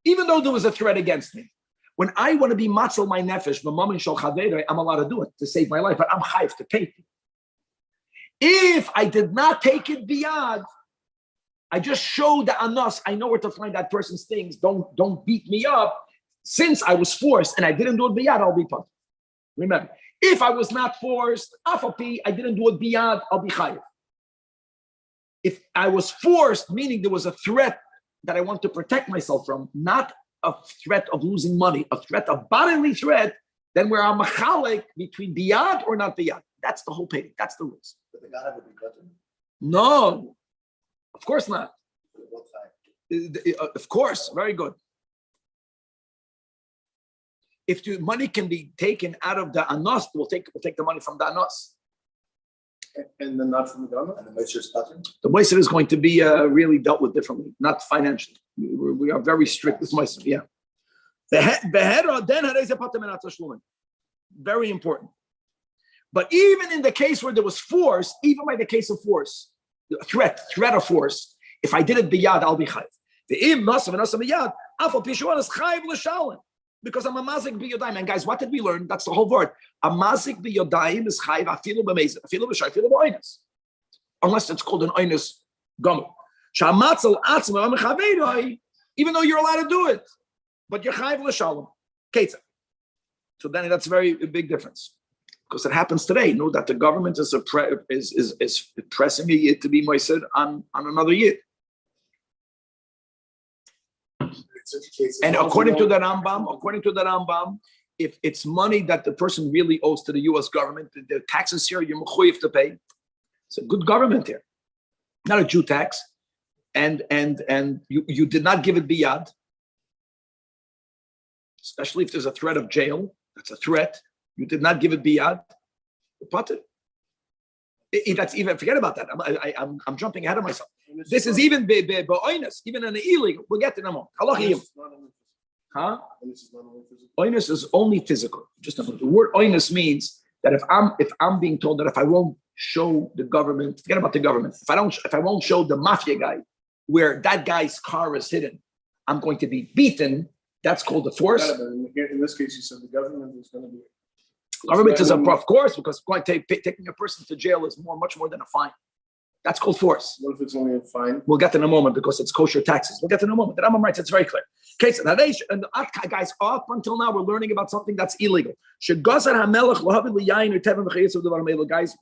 Even though there was a threat against me. When I want to be matzel my nefesh, I'm allowed to do it to save my life, but I'm chayiv to pay. If I did not take it biyad, I just showed the anos, I know where to find that person's things. Don't beat me up. Since I was forced and I didn't do it biyad, I'll be punished. Remember, if I was not forced, afapi, I didn't do it biyad, I'll be chayiv. If I was forced, meaning there was a threat that I want to protect myself from, not a threat of losing money, a threat of bodily threat, then we're a machalik between biyad or not biyad. That's the whole paying. That's the rules. But the God would be cutting. No, of course not. What time? Of course, very good. If the money can be taken out of the anos, we'll take the money from the anos. And then not from the government? And the Moshe is cutting? The Moshe is going to be really dealt with differently, not financially. We are very strict with Moshe, yeah. Very important. But even in the case where there was force, even by the case of force, threat of force, if I did it biyad, I'll be chayiv. Because I'm a mazik biyodayim. And guys, what did we learn? That's the whole word. A mazik biyodayim is chayiv afilu b'mezid, afilu b'shay, afilu b'oinus. Unless it's called an oinus gomer. Shamatzel atzma v'mechaveiroi, even though you're allowed to do it, but you're chayiv l'shalom. Ketzah. So then that's a very big difference. Because it happens today. Know that the government is pressing a yid to be moised on another yid. And according to the Rambam, if it's money that the person really owes to the U.S. government, the taxes here you're mechuyev to pay. It's a good government here, not a Jew tax, and you did not give it biyad, especially if there's a threat of jail. That's a threat. You did not give it biyad. Potter. That's even, forget about that. I'm jumping ahead of myself. This is even be'oinus, even an illegal. We'll get to them all. Huh? Oinus is only physical. Just the word oinus means that if I'm being told that if I won't show the government, forget about the government. If I won't show the mafia guy where that guy's car is hidden, I'm going to be beaten. That's called the force. Yeah, in this case, you said the government is going to be. Government is of course, because taking a person to jail is much more than a fine. That's called force. What if it's only a fine? We'll get to in a moment because it's kosher taxes. We'll get to in a moment. The Rambam writes, it's very clear. Okay, so guys, up until now, we're learning about something that's illegal. Guys,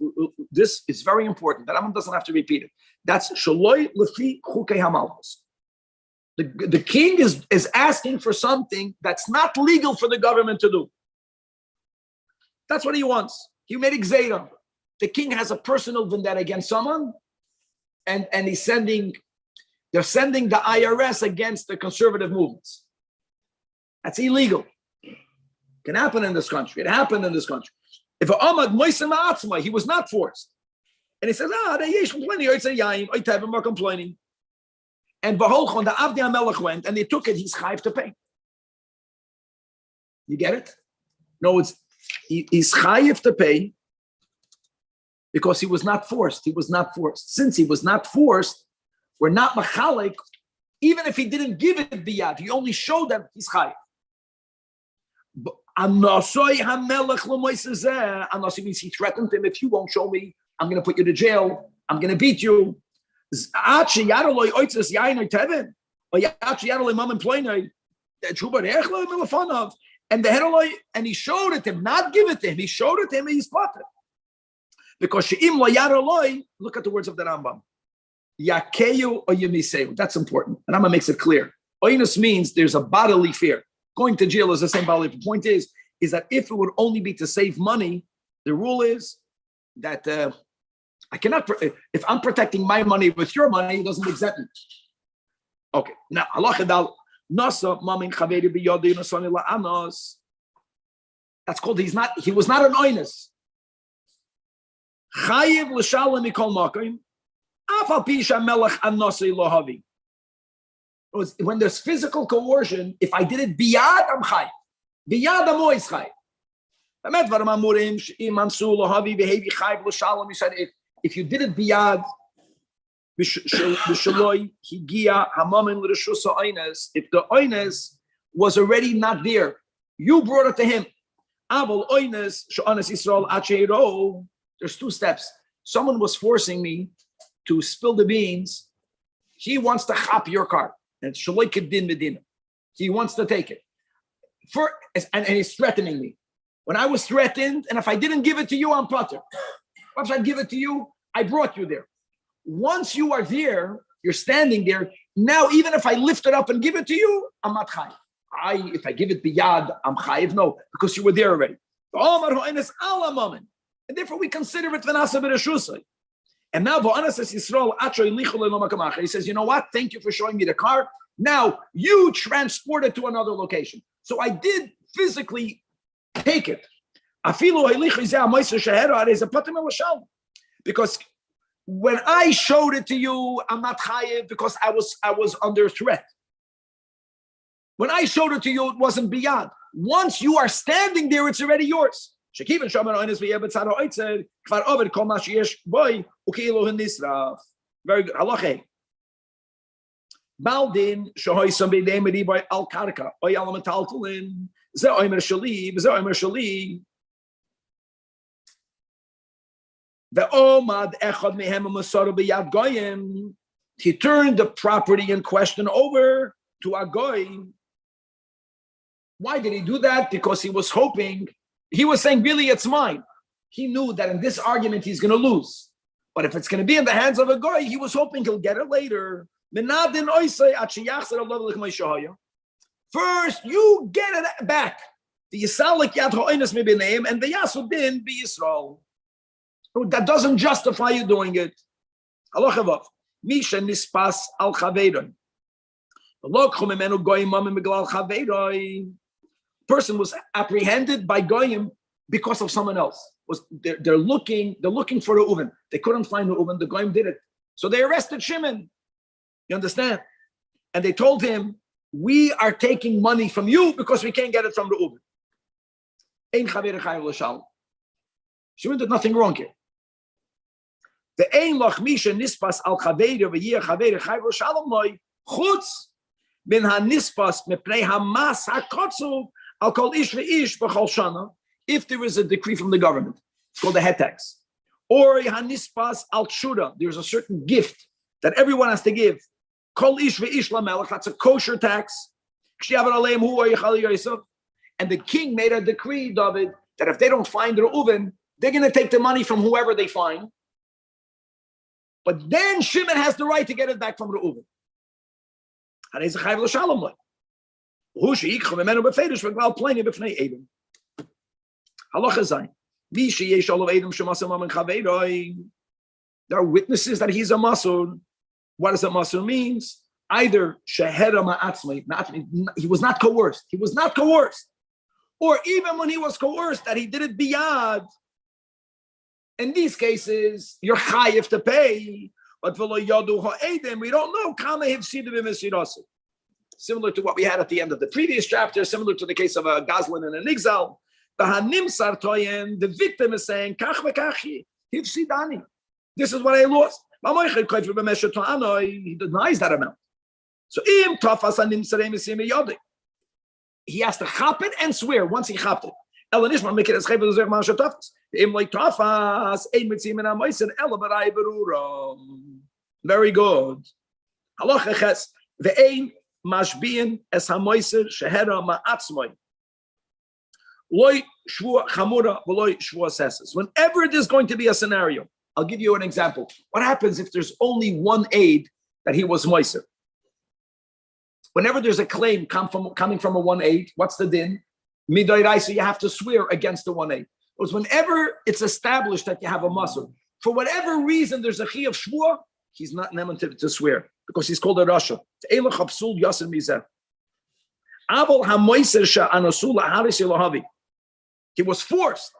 this is very important. The Rambam doesn't have to repeat it. That's shaloi lefi chukei hamalchus. The king is asking for something that's not legal for the government to do. That's what he wants. He made Gzeira. The king has a personal vendetta against someone, and they're sending the IRS against the conservative movements. That's illegal. It can happen in this country. It happened in this country. If Ahmad Moisem Atzma, he was not forced. And he says, they're complaining. And Baholchon, the Avdi HaMelech went, and they took it, he's chayiv to pay. You get it? No, he's chayiv to pay because he was not forced. He was not forced. Since he was not forced, we're not machalik. Even if he didn't give it biyad, he only showed them he's chayiv. Anosoi HaMelech l'moisezeh. Anosi means he threatened him. If you won't show me, I'm going to put you to jail. I'm going to beat you. Achi Yaraloi Oitzes Yain Tevin, or Yachi Yaraloi Mam and Ploinoi, Chuba Echlo Milafonov, and the Heroloi, and he showed it to him, not give it to him, he showed it to him, and he's potter. Because She'im Lo Yaraloi, look at the words of the Rambam. Yakeyu or Yemiseu. That's important. And Rambam makes it clear. Oinus means there's a bodily fear. Going to jail is the same bodily fear. The point is that if it would only be to save money, the rule is that I cannot, if I'm protecting my money with your money, it doesn't exempt me. Okay. Now, Allah Chadal, Nasa, Mamin Chaveri Biyodi, Nasani La'anos. That's called, he was not an oinus. Chayiv L'shalem Mikol Makim. When there's physical coercion, if I did it biyad, I'm chay. Biyad, I'm always chay. If you did it biyad, if the oines was already not there, you brought it to him. There's two steps. Someone was forcing me to spill the beans. He wants to chop your car. And Shaloi Kedin Medina. He wants to take it. And he's threatening me. When I was threatened, and if I didn't give it to you, I'm potter. If I give it to you, I brought you there. Once you are there, you're standing there. Now, even if I lift it up and give it to you, I'm not chayiv. If I give it biyad, I'm chayiv. No, because you were there already. And therefore, we consider it v'nasa b'reshusay. And now, he says, you know what? Thank you for showing me the car. Now, you transport it to another location. So I did physically take it. Because when I showed it to you, I'm not chayiv because I was under threat. When I showed it to you, it wasn't beyond. Once you are standing there, it's already yours. Very good. Halacha. Baldin shoy somebody named by al karka oy alamataltulin ze oimer shali the omad echad mehem masar biyad goyim. He turned the property in question over to a goy. Why did he do that? Because he was hoping, he was saying, really, it's mine. He knew that in this argument he's going to lose. But if it's going to be in the hands of a goy, he was hoping he'll get it later. First, you get it back. The Yisalik Yad Ha'oinus Mibinayim and the Yasudin be Yisrael. That doesn't justify you doing it. Allah Chavav. Misha Nispas Al Chaveidon. Person was apprehended by Goyim because of someone else. They're looking for the Uven. They couldn't find the Uven. The Goyim did it. So they arrested Shimon. You understand? And they told him, we are taking money from you because we can't get it from the Uber. Shimon did nothing wrong here. The ein loch misha nispas al chaveira v'yir chaveira chayv shalom loy chutz min ha-nispas mepnei ha-mas ha-kotzu al kol ish ve'ish b'chol shana. If there is a decree from the government, it's called a head tax. Or ha-nispas al tshuda, there's a certain gift that everyone has to give. Kol ish ve'ish lamelech, that's a kosher tax. And the king made a decree, David, that if they don't find the Reuven, they're going to take the money from whoever they find. But then Shimon has the right to get it back from Reuven. There are witnesses that he's a masur. What does a masur means? Either shehera ma'atzmai, he was not coerced. He was not coerced. Or even when he was coerced, that he did it biyad. In these cases, you're chayiv to pay. But we don't know. Similar to what we had at the end of the previous chapter, similar to the case of a Goslin and an Igzal. The victim is saying, kach v'kachi, hifsidani. This is what I lost. He denies that amount. So he has to chop it and swear once he chopped it. Very good. Halacha ches ve'ein mashbiin es hamoiser shehera ma'atzmoi. Loi shvua chamura v'loi shvua seses. Whenever there's going to be a scenario, I'll give you an example. What happens if there's only one aid that he was moiser? Whenever there's a claim coming from a one aid, what's the din? Midoiraisa, you have to swear against the one aid. Because whenever it's established that you have a muscle, for whatever reason there's a chi of shvua, he's not neman to swear because he's called a rasha. He was forced.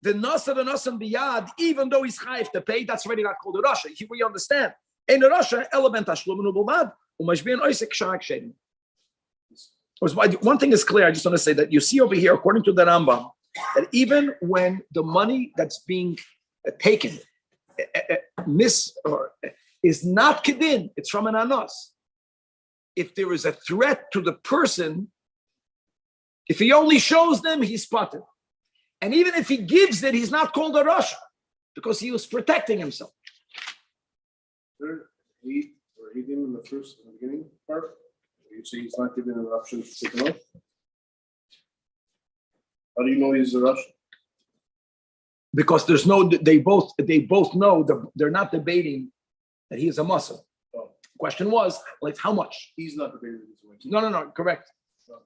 The nasa biyad, even though he's chayiv to pay, that's already not called a rasha. We understand. In a rasha, element hashlumin ubulvad umashbian oisek sharak shedim. One thing is clear. I just want to say that you see over here, according to the Rambam, that even when the money that's being taken is not kedin, it's from an anos. If there is a threat to the person, if he only shows them, he's spotted. And even if he gives it, he's not called a rasha because he was protecting himself. He did in the beginning part. You say he's not given an option to take him off. How do you know he's a Russian? Because there's no, they both know that they're not debating that he is a Muslim. Oh. Question was, like, how much? He's not debating this way. No, correct. No.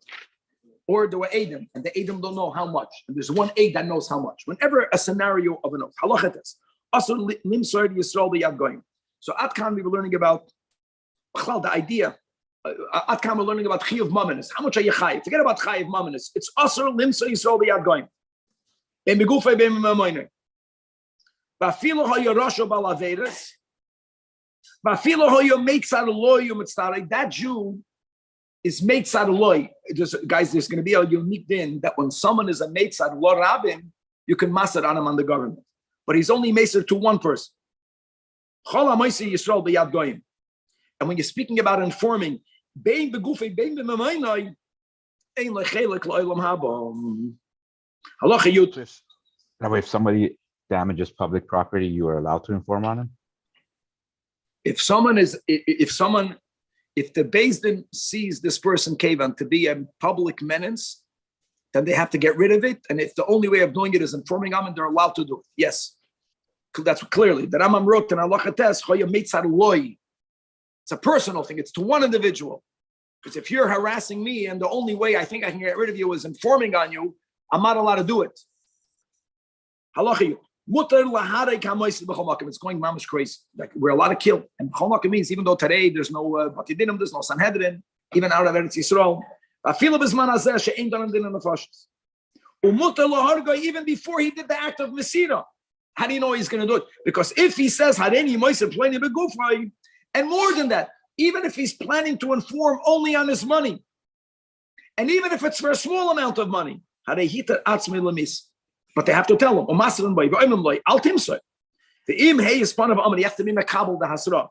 Or there were Adam, and the Adam don't know how much. And there's one Ad that knows how much. Whenever a scenario of an oath, halachates, also limsar Yisrael b'yad goyim. So Atkan, we were learning about the idea. Atkan, we're learning about Chiyuv Mamanis. How much are you Chayiv? Forget about Chayiv Mamanis. It's Asr Limsa Yisrael B'Yad Goyim. Ben Begufay Ben Mamoiner. Ba'afilo hoyo Rasho Balaveres. Ba'afilo hoyo Meitzad Eloi Umitztarei. That Jew is Meitzad Eloi. Guys, there's going to be a unique din that when someone is a Meitzad Lo Rabin, you can master on him on the government. But he's only Meitzad to one person. Chol HaMoisei Yisrael B'Yad Goyim. And when you're speaking about informing, Bein begufei, bein b'mamaynai, ein lechelek lo'olam haba. Halacha yud. That way, if somebody damages public property, you are allowed to inform on him? If the Beis Din sees this person Kevan to be a public menace, then they have to get rid of it. And if the only way of doing it is informing them, and they're allowed to do it. Yes. That's clearly. The Rambam wrote in Halacha Tes, choya meitzad loi. It's a personal thing. It's to one individual. Because if you're harassing me and the only way I think I can get rid of you is informing on you, I'm not allowed to do it. Halacha it's going mamish crazy. Like we're allowed to kill. And b'chol means even though today there's no batidinim, there's no Sanhedrin, even out of Eretz Yisrael. Even before he did the act of Mesira. How do you know he's going to do it? Because if he says, and more than that, even if he's planning to inform only on his money, and even if it's for a small amount of money, but they have to tell him, you have to be makabel the hasra.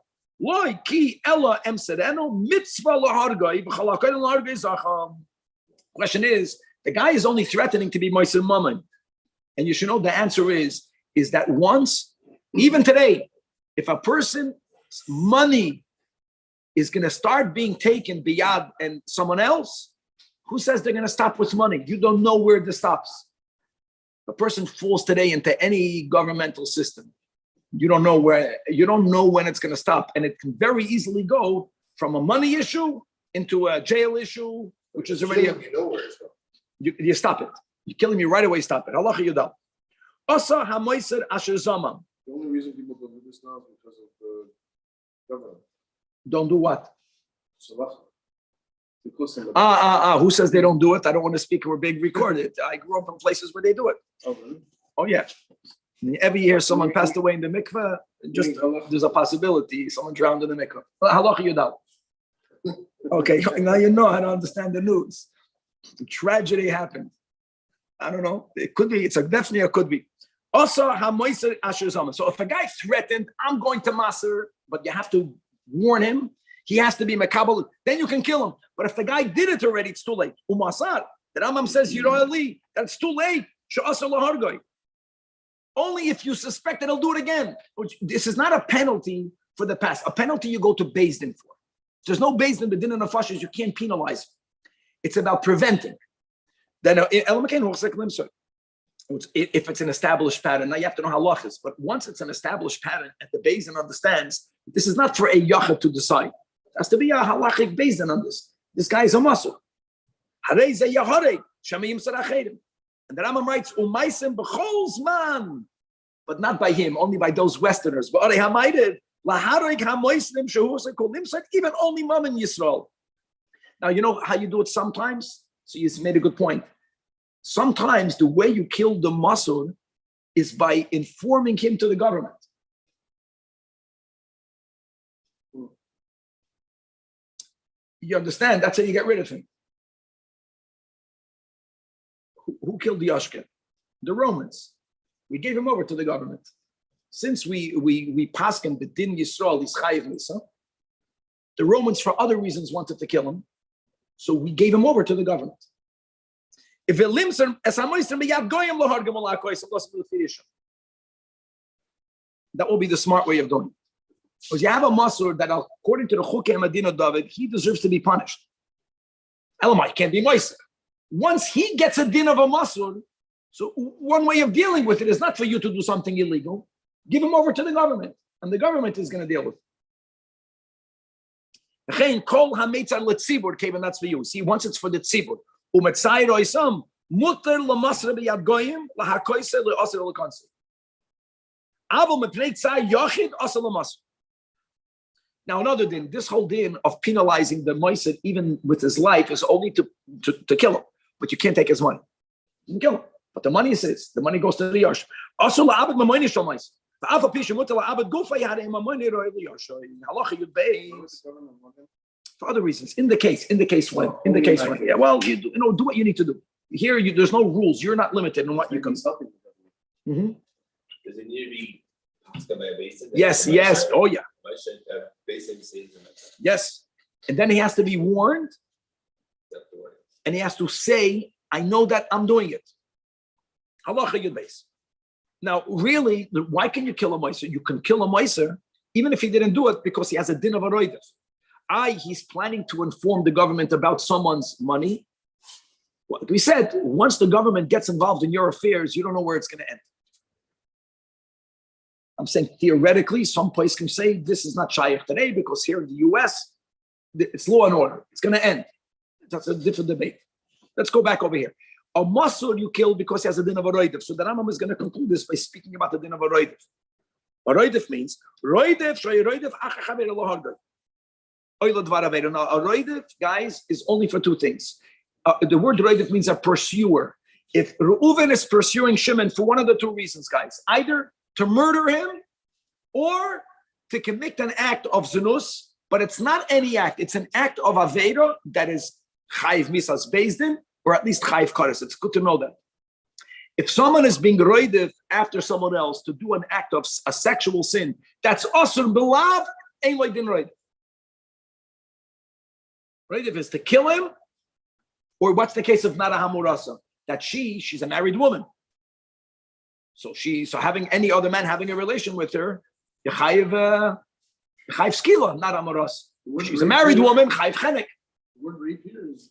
Question is, the guy is only threatening to be Moiser Mammon. And you should know the answer is that once, even today, if a person's money is going to start being taken biyad and someone else, who says they're going to stop with money? You don't know where this stops. A person falls today into any governmental system. You don't know when it's going to stop. And it can very easily go from a money issue into a jail issue, which is already you know where it's going. You stop it. You're killing me right away, stop it. Allah yudal. Asa hamoiser asher zaman. The only reason people don't do this now is because of the government. Don't do what? Who Who says they don't do it? I don't want to speak or being recorded. I grew up in places where they do it. Oh, really? Oh, yeah. Every year someone passed away in the mikveh, there's a possibility someone drowned in the mikveh. Halacha yudal. Okay, now you know how to understand the news. The tragedy happened. I don't know. It could be. Definitely a could be. Also, hamoiser asher zaman. So if a guy threatened, I'm going to maser, but you have to warn him. He has to be makabel. Then you can kill him. But if the guy did it already, it's too late. Umasar. The Rambam says, Yirah Ali, that's too late. She'asar lahargoi. Only if you suspect that he'll do it again. This is not a penalty for the past. A penalty you go to Beis Din for. There's no Beis Din, Bedin and Nefashis, you can't penalize. It's about preventing. Then if it's an established pattern, now you have to know halachas. But once it's an established pattern and the Beis Din understands, this is not for a yachad to decide. It has to be a halachic Beis Din on this. This guy is a muscle. And the Rambam writes, "Umaisim b'chol zman," but not by him, only by those Westerners. But even only Mom in Yisrael. Now you know how you do it sometimes. So you made a good point. Sometimes the way you kill the masur is by informing him to the government. You understand? That's how you get rid of him. Who killed the Ashken? The Romans. We gave him over to the government. Since we paskin b'din Yisrael, he's chayiv misa, the Romans for other reasons wanted to kill him, so we gave him over to the government. If it limser as hamoisem b'yad goyim lohargem alakoisem losim l'firishim, that will be the smart way of doing it. Because you have a masur that, according to the Chukei Medina David, he deserves to be punished. Elamai can't be moiser. Once he gets a din of a masur, so one way of dealing with it is not for you to do something illegal. Give him over to the government, and the government is going to deal with it. Kol hametzar letzibur, Kevin, that's for you. See, once it's for the tzibur, umetzayir oisam muter lemasra b'yad goyim lahakoise le'aser le'kansi. Avol mepnei tzay yachid aser lemasra. Now, another din, this whole din of penalizing the moisid even with his life is only to kill him, but you can't take his money. You can kill him, but the money says the money goes to the yash. Also, la'abed mamoini shal moisid. For other reasons, in the case when, yeah, well, do what you need to do. Here, there's no rules. You're not limited in what you can. Mm-hmm. Does it need to be passed by a basin? Yes. Oh, yeah. Yes. And then he has to be warned. And he has to say, I know that I'm doing it. Halacha Yud Beis. Now, really, why can you kill a Meiser? You can kill a Meiser even if he didn't do it because he has a din of a roidef. He's planning to inform the government about someone's money. Like we said, once the government gets involved in your affairs, you don't know where it's going to end. I'm saying theoretically, some place can say this is not shaykh today because here in the US, it's law and order. It's going to end. That's a different debate. Let's go back over here. A masur you kill because he has a din of a roidef. So the Rambam is going to conclude this by speaking about the din of a roidef. A roidef means roidef, shay roidef, achachaber lohargay. Oila dvaraver. Now a roidef, guys, is only for two things. The word roidef means a pursuer. If Reuven is pursuing Shimon for one of the two reasons, guys, either to murder him or to commit an act of zinus, but it's not any act. It's an act of avera that is chayiv misas Beis Din, or at least chayiv kares. It's good to know that. If someone is being roidef after someone else to do an act of a sexual sin, that's asur belav, ein lo din roidef. Roidef is to kill him, or what's the case of Nara Hamurasa? That she's a married woman. So having any other man having a relation with her, chayiv skila, not amoras. She's a married woman, chayiv chenek. The word rape here is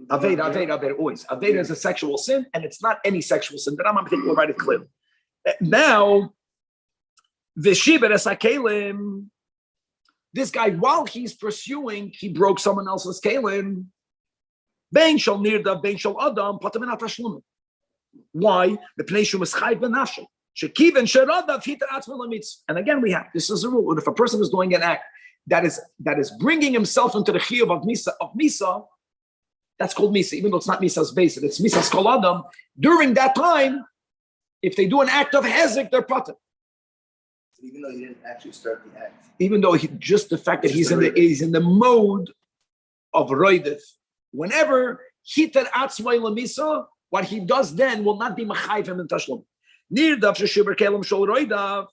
Aveda, always. Aveda is a sexual sin, and it's not any sexual sin. The Rambam will write it clearly. Now, v'shiber esakelim. This guy, while he's pursuing, he broke someone else's kelim. Bein shal nirda, bein shal adam, pataminat hashlumin. Why? The pnei is chayv benafshe. Shekiven sherada v'hiter atzma lamitz. And again, we have this is a rule. If a person is doing an act that is bringing himself into the chiyuv of misa, that's called misa, even though it's not misa's base, it's misa's kol adam. During that time, if they do an act of hezek, they're pater. Even though he didn't actually start the act. Even though just the fact that he's in the mode of roidef. Whenever hiter atzma lamisa, what he does then will not be machayv him in tashlum. Nirdav sheshiber kelim shol roidav.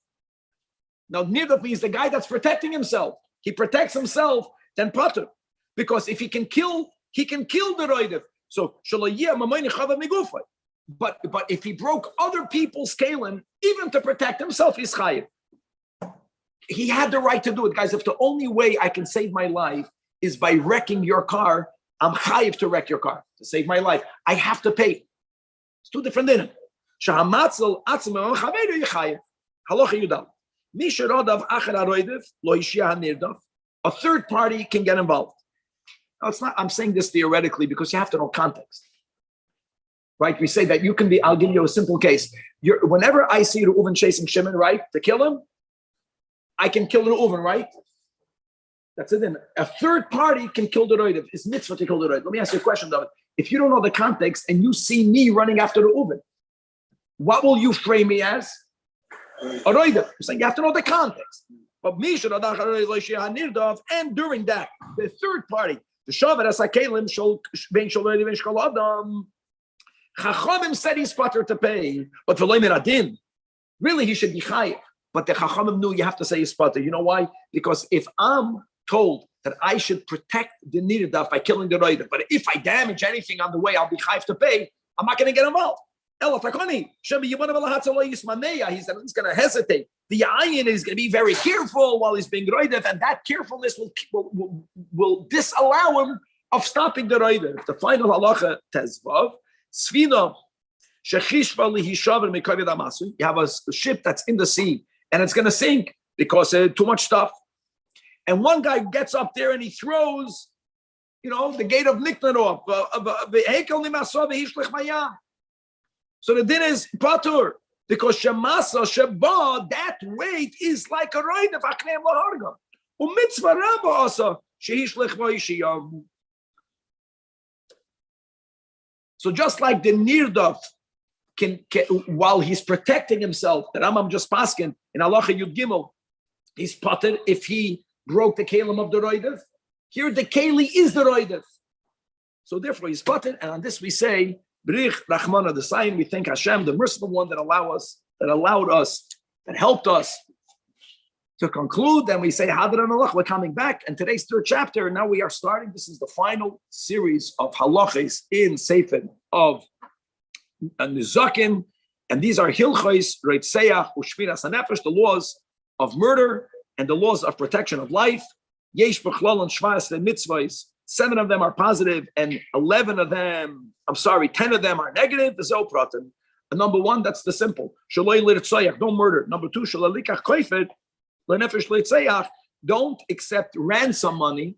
Now nirdav means the guy that's protecting himself. He protects himself, then pater, because if he can kill the roidav. So shalayeh mamayni chava migufay. But if he broke other people's kalim, even to protect himself, he's chayiv. He had the right to do it, guys. If the only way I can save my life is by wrecking your car, I'm chayiv to wreck your car to save my life. I have to pay. It's two different dinim. Shahamatzel atzmei chaveru yichayiv. Halacha yudal. Misharodav achar aroidev lo yishia hanirdav. A third party can get involved. Now, it's not. I'm saying this theoretically because you have to know context. Right? We say that you can be. I'll give you a simple case. Whenever I see Reuven chasing Shimon, right, to kill him, I can kill Reuven, right? That's it. Then a third party can kill the roidev. It's mitzvah to kill the roidev. Let me ask you a question, David. If you don't know the context and you see me running after Reuven, what will you frame me as? A roidev. You're saying you have to know the context. But me should and during that, the third party, the shavar as akalim shall ben shal roidev ben shal adam. Chachamim said he's patur to pay, but for loimer adin, really he should be chayiv. But the Chachamim knew you have to say he's patur. You know why? Because if I'm told that I should protect the nirdaf by killing the roidev, but if I damage anything on the way, I'll be chayiv to pay. I'm not going to get involved. He said he's going to hesitate. The ayin is going to be very careful while he's being roidev, and that carefulness will disallow him of stopping the roidev. The final halacha tezvav svina shechishva lihishaver mekaved amasu. You have a ship that's in the sea and it's going to sink because too much stuff. And one guy gets up there and he throws, the gate of Niknan off. So the din is patur because shemasa sheba, that weight is like a roidev akneim laharga. Umitzvah rabba asa shehishlich vayishiyam. So just like the nirdaf can while he's protecting himself, the Rambam just paskin in Halacha Yud Gimel, he's patur if he broke the kalim of the roidev. Here the keli is the roidev. So therefore he's patur, and on this we say, Brich Rachmana, the sign, we thank Hashem, the merciful one that helped us to conclude. Then we say, Hadran Allah, we're coming back. And today's third chapter, now we are starting. This is the final series of halachas in Sefer of Nizakim. And these are Hilchos, Reitseach, Ushmiras HaNefesh, the laws of murder and the laws of protection of life. Yesh B'chlal and Shvas the mitzvahs. 7 of them are positive, and 10 of them are negative. The Zopratim. And number 1, that's the simple. Don't murder. Number 2, don't accept ransom money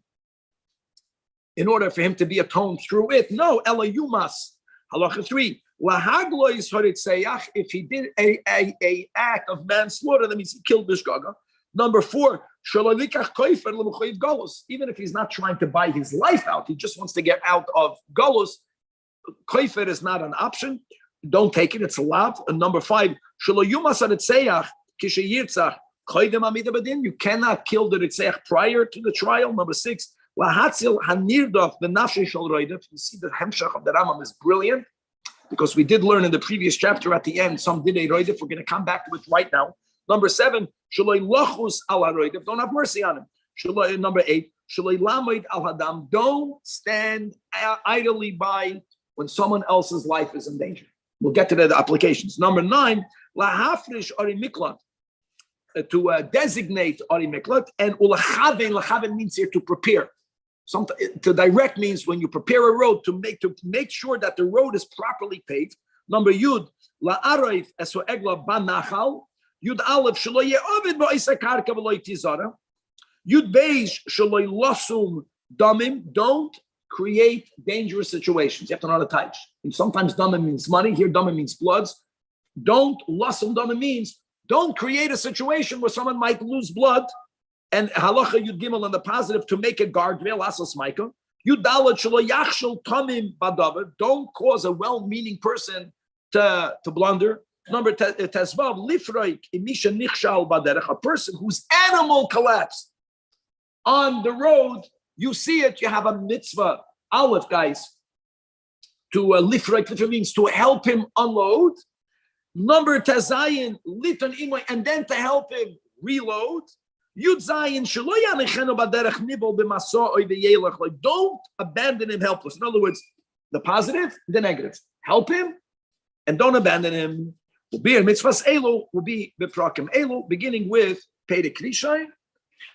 in order for him to be atoned through it. No, Ela Yumas. Halacha 3. If he did a act of manslaughter, that means he killed Bishgaga. Number 4, even if he's not trying to buy his life out, he just wants to get out of Golus, Koifer is not an option. Don't take it, it's allowed. And number 5, you cannot kill the Ritzeach prior to the trial. Number 6, you see the Hemshach of the Rambam is brilliant, because we did learn in the previous chapter at the end, some did a roidef. We're going to come back to it right now. Number 7, don't have mercy on him. Number 8, don't stand idly by when someone else's life is in danger. We'll get to the applications. Number 9, to designate Ari Miklat, and lachaven means here to prepare. To direct means when you prepare a road to make sure that the road is properly paved. Number Yud, la'arayv eso egla banachal. Yud Aleph shelo ye'ovid ba'isa karka v'lo yitizara. Yud Beis shelo losum damim. Don't create dangerous situations. You have to know how to touch. And sometimes damim means money. Here damim means bloods. Don't losum damim means don't create a situation where someone might lose blood. And halacha Yud Gimel in the positive to make a guardrail. Asas Micah. Yud Dalet shelo yachshel tamim badavar. Don't cause a well-meaning person to blunder. Number Tezvav, Lifroik, Imisha Nichshal Baderech, a person whose animal collapsed on the road, you see it, you have a mitzvah, Aleph, guys, to Lifroik, Lifroik means to help him unload. Number Tezayin, Liton Imoy, and then to help him reload. Yud Zayin, Shaloya Necheno Baderech Nibol B'Maso Oy V'Yelech, like don't abandon him helpless. In other words, the positive, the negative. Help him, and don't abandon him. Will be in mitzvahs elu, will be beprakim elu, beginning with Perek Rishon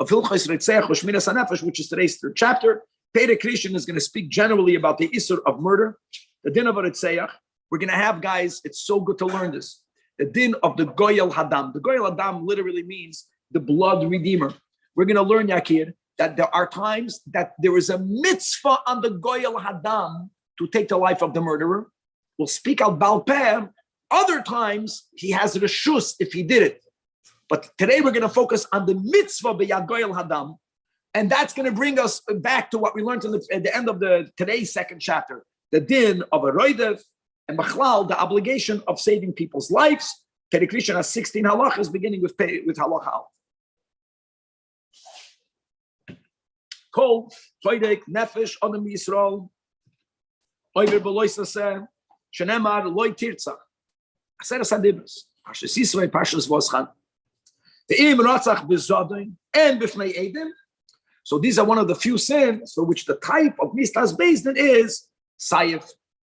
of Hilchos Retzach U'Shmiras HaNefesh, which is today's third chapter. Perek Rishon is going to speak generally about the Isur of murder, the din of a Retzach. We're going to have, guys, it's so good to learn this, the din of the Goyal Hadam. The Goyal Hadam literally means the blood redeemer. We're going to learn, Yakir, that there are times that there is a mitzvah on the Goyal Hadam to take the life of the murderer. We'll speak out Baal Peh. Other times, he has reshus if he did it. But today we're going to focus on the mitzvah b'yad Goyal Hadam. And that's going to bring us back to what we learned at the end of today's second chapter. The din of a roidev and machlal, the obligation of saving people's lives. Perek Rishon has 16 halachas, beginning with halacha. Kol, Toidek, Nefesh, Adam Yisrael, Oiver Beloisase, Shenemar, Loi Tirtzach. Aseres Hadibros, Parshas Yisrael, Parshas Voschan. The Im Ratzach B'Zodin and B'fnei Edim. So these are one of the few sins for which the type of Mistas based in is Sayif.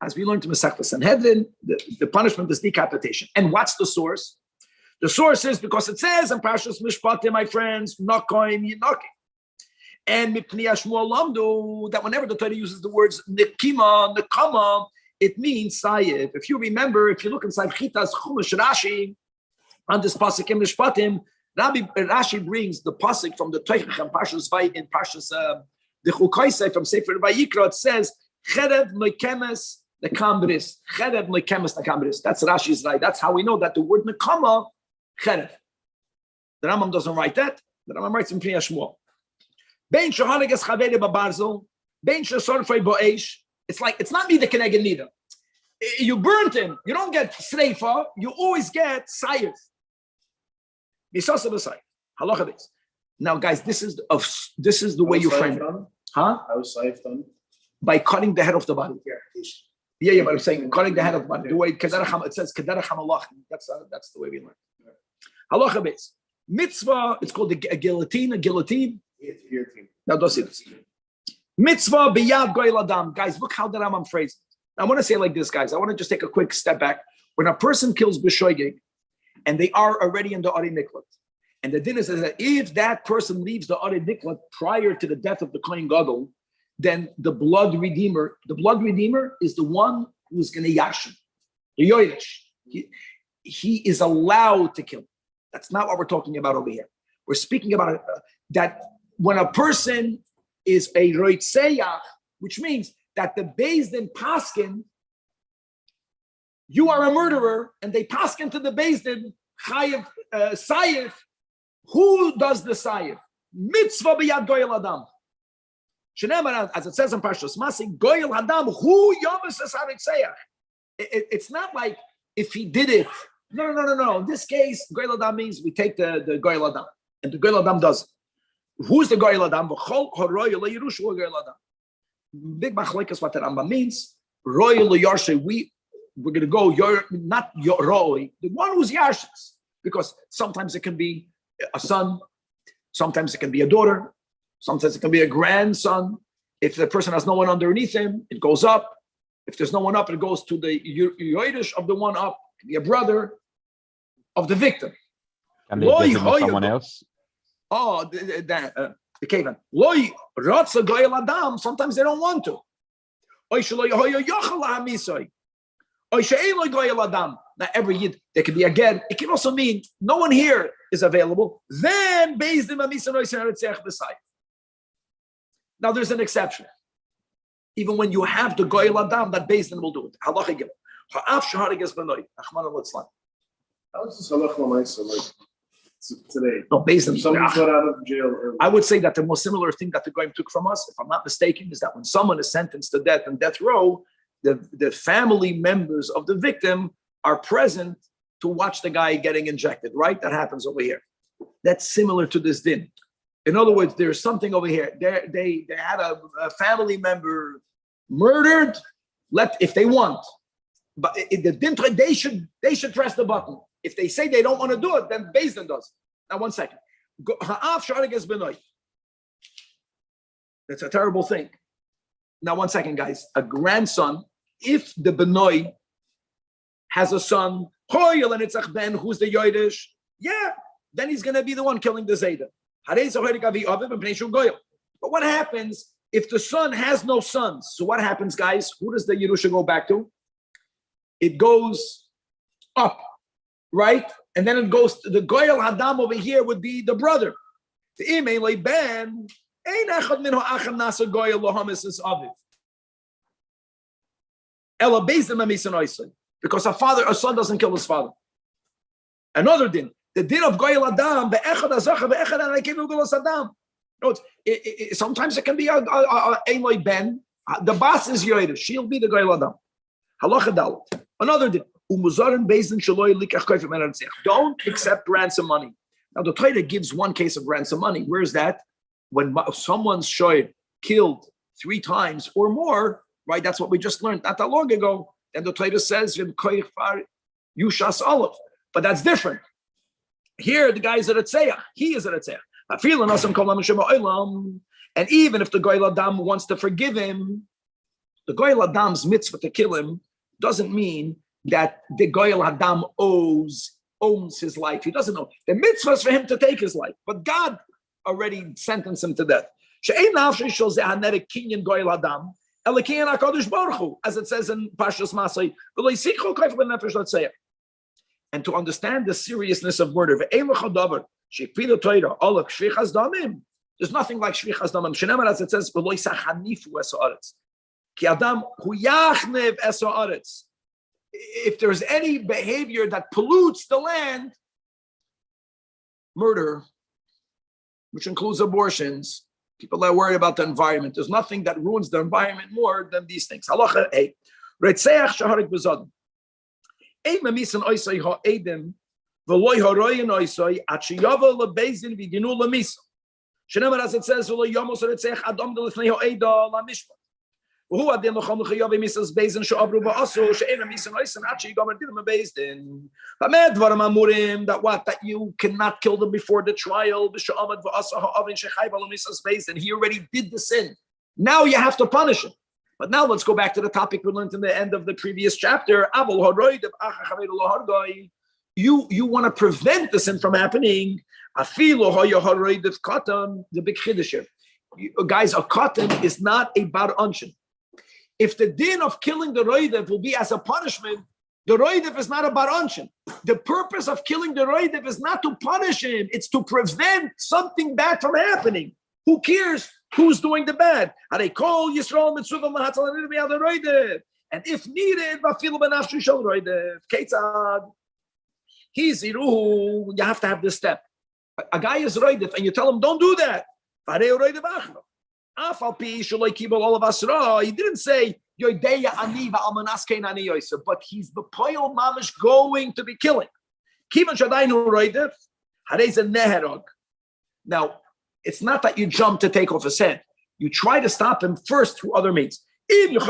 As we learned in Masechta Sanhedrin, the punishment is decapitation. And what's the source? The source is because it says in Parshas Mishpatim, my friends, Nokoim Yinokim. And Mipnei Shmuel Lamdu, that whenever the Torah uses the words Nikima, Nekama, it means Sayif. If you remember, if you look inside Chitas Chumash Rashi, on this pasuk in Mishpatim, Rashi brings the pasuk from the Teichach and Parshas Vay in Parshas the Chukaisei from Sefer Vayikra. It says Cherev Nekemes Nekambris. Cherev Nekemes Nekambris. That's Rashi's right. That's how we know that the word Nekama Cherev. The Rambam doesn't write that. The Rambam writes in Pnei Shmuel. Bein Shaharigas Chaveri Babarzel. Bein Shasorfei Bo'esh. It's like it's not me the Keneged neither. You burnt him. You don't get Sreifa. You always get Sayif. Halacha base. Now, guys, this is the way you frame it. Huh? How was Saif done? By cutting the head off the body. Yeah, but I'm saying cutting the head of the body. The way it says Kedera Hamalach. That's the way we learn. Halacha base. Mitzvah, it's called a guillotine. Guillotine. Now, does it? Mitzvah biyad goyel adam. Guys, look how the Rambam phrased it. I want to say it like this, guys. I want to just take a quick step back. When a person kills b'shoigeg, and they are already in the Ari Niklat. And the din is that if that person leaves the Ari Niklat prior to the death of the Kohen Gadol, then the blood redeemer is the one who is going to yashin, the yoyish. He is allowed to kill. That's not what we're talking about over here. We're speaking about that when a person is a roitzeyach, which means that the Beis Din paskin, you are a murderer, and they paskin to the Beis Din chayiv sayif. Who does the sayif? Mitzvah b'yad goyel adam. Shenemar, as it says in Parshas Masik, goyel adam hu yomis esaritzeach. It's not like if he did it. No. In this case, goyel adam means we take the goyel adam, and the goyel adam does it. Who's the goyel adam? V'chol horoy le'yirushu goyel adam. Big machlekes what the Rambam means. Roy le'yarshe. We're going to go, not Roy, the one who's Yashis. Because sometimes it can be a son, sometimes it can be a daughter, sometimes it can be a grandson. If the person has no one underneath him, it goes up. If there's no one up, it goes to the Yoidish of the one up, it can be a brother of the victim. And they give it to someone else? Oh, the caveman. Loy, Ratza Goyel Adam, sometimes they don't want to. Now, every yid, there could be a get. It can also mean no one here is available. Then, now there's an exception. Even when you have the goyel adam, that Beis Din will do it. How is this halacha l'maisa like today? No, Beis Din. Somebody got out of jail early. I would say that the most similar thing that the Goyim took from us, if I'm not mistaken, is that when someone is sentenced to death in death row, the family members of the victim are present to watch the guy getting injected, right? That happens over here. That's similar to this din. In other words, there's something over here. They had a family member murdered, if they want. But the din, they should press the button. If they say they don't want to do it, then Beis Din does. Now, 1 second. That's a terrible thing. Now, 1 second, guys. A grandson, if the Benoi has a son, ben, who's the Yoidish, yeah, then he's going to be the one killing the Zayda. But what happens if the son has no sons? So what happens, guys? Who does the Yerusha go back to? It goes up, right? And then it goes to the Goyal Hadam over here would be the brother. The Imei Ben, Ein Echad Minho Acham Nasa Goyal Lohamis is Aviv. Ela Bezdem Amisan Oisai. Because a son doesn't kill his father. Another din, the din of Goyal Adam, Be'echad Azacha, Be'echad Anakim Ugulas Adam. Sometimes it can be a Ein Ben. The boss is Yoidish. She'll be the Goyal Adam. Halacha Dalet. Another din. Don't accept ransom money. Now the Torah gives one case of ransom money. Where's that? When someone's shoyed killed 3 times or more, right? That's what we just learned not that long ago. And the Torah says Yushas Olive. But that's different. Here the guy is at Etzeach. He is at Etzeach. And even if the Goyal Adam wants to forgive him, the Goyal Adam's mitzvah to kill him doesn't mean that the Goyal Hadam owns his life. He doesn't know. The mitzvah is for him to take his life, but God already sentenced him to death. As it says in Parshas Masai, and to understand the seriousness of murder, there's nothing like shvichas damim. As it says, if there's any behavior that pollutes the land, murder, which includes abortions, people that are worried about the environment, there's nothing that ruins the environment more than these things. Halacha A. Retzeach shaharik b'zadim. Ein memisan oisai ha'edim v'loi ha'royin oisai at sheyava lebezin v'dinu lemisa. Shenemar, as it says, v'loi yomos retzeach adam delifnei ha'eda lamishpat. Who are the Lochamuchayavi Mrs. Bazin Shabru Baso, Shana Miss and Ice and Achi Government based in Amurim that you cannot kill them before the trial. And he already did the sin. Now you have to punish him. But now let's go back to the topic we learned in the end of the previous chapter. You want to prevent the sin from happening. The big chiddush. Guys, a cotton is not a bar unshin. If the din of killing the roidev will be as a punishment, the roidev is not a bar unshin. The purpose of killing the roidev is not to punish him; it's to prevent something bad from happening. Who cares who's doing the bad? And if needed, you have to have this step. A guy is roidev, and you tell him, "Don't do that." He didn't say but he's the poil mamish going to be killing. Now, it's not that you jump to take off his head. You try to stop him first through other means. It's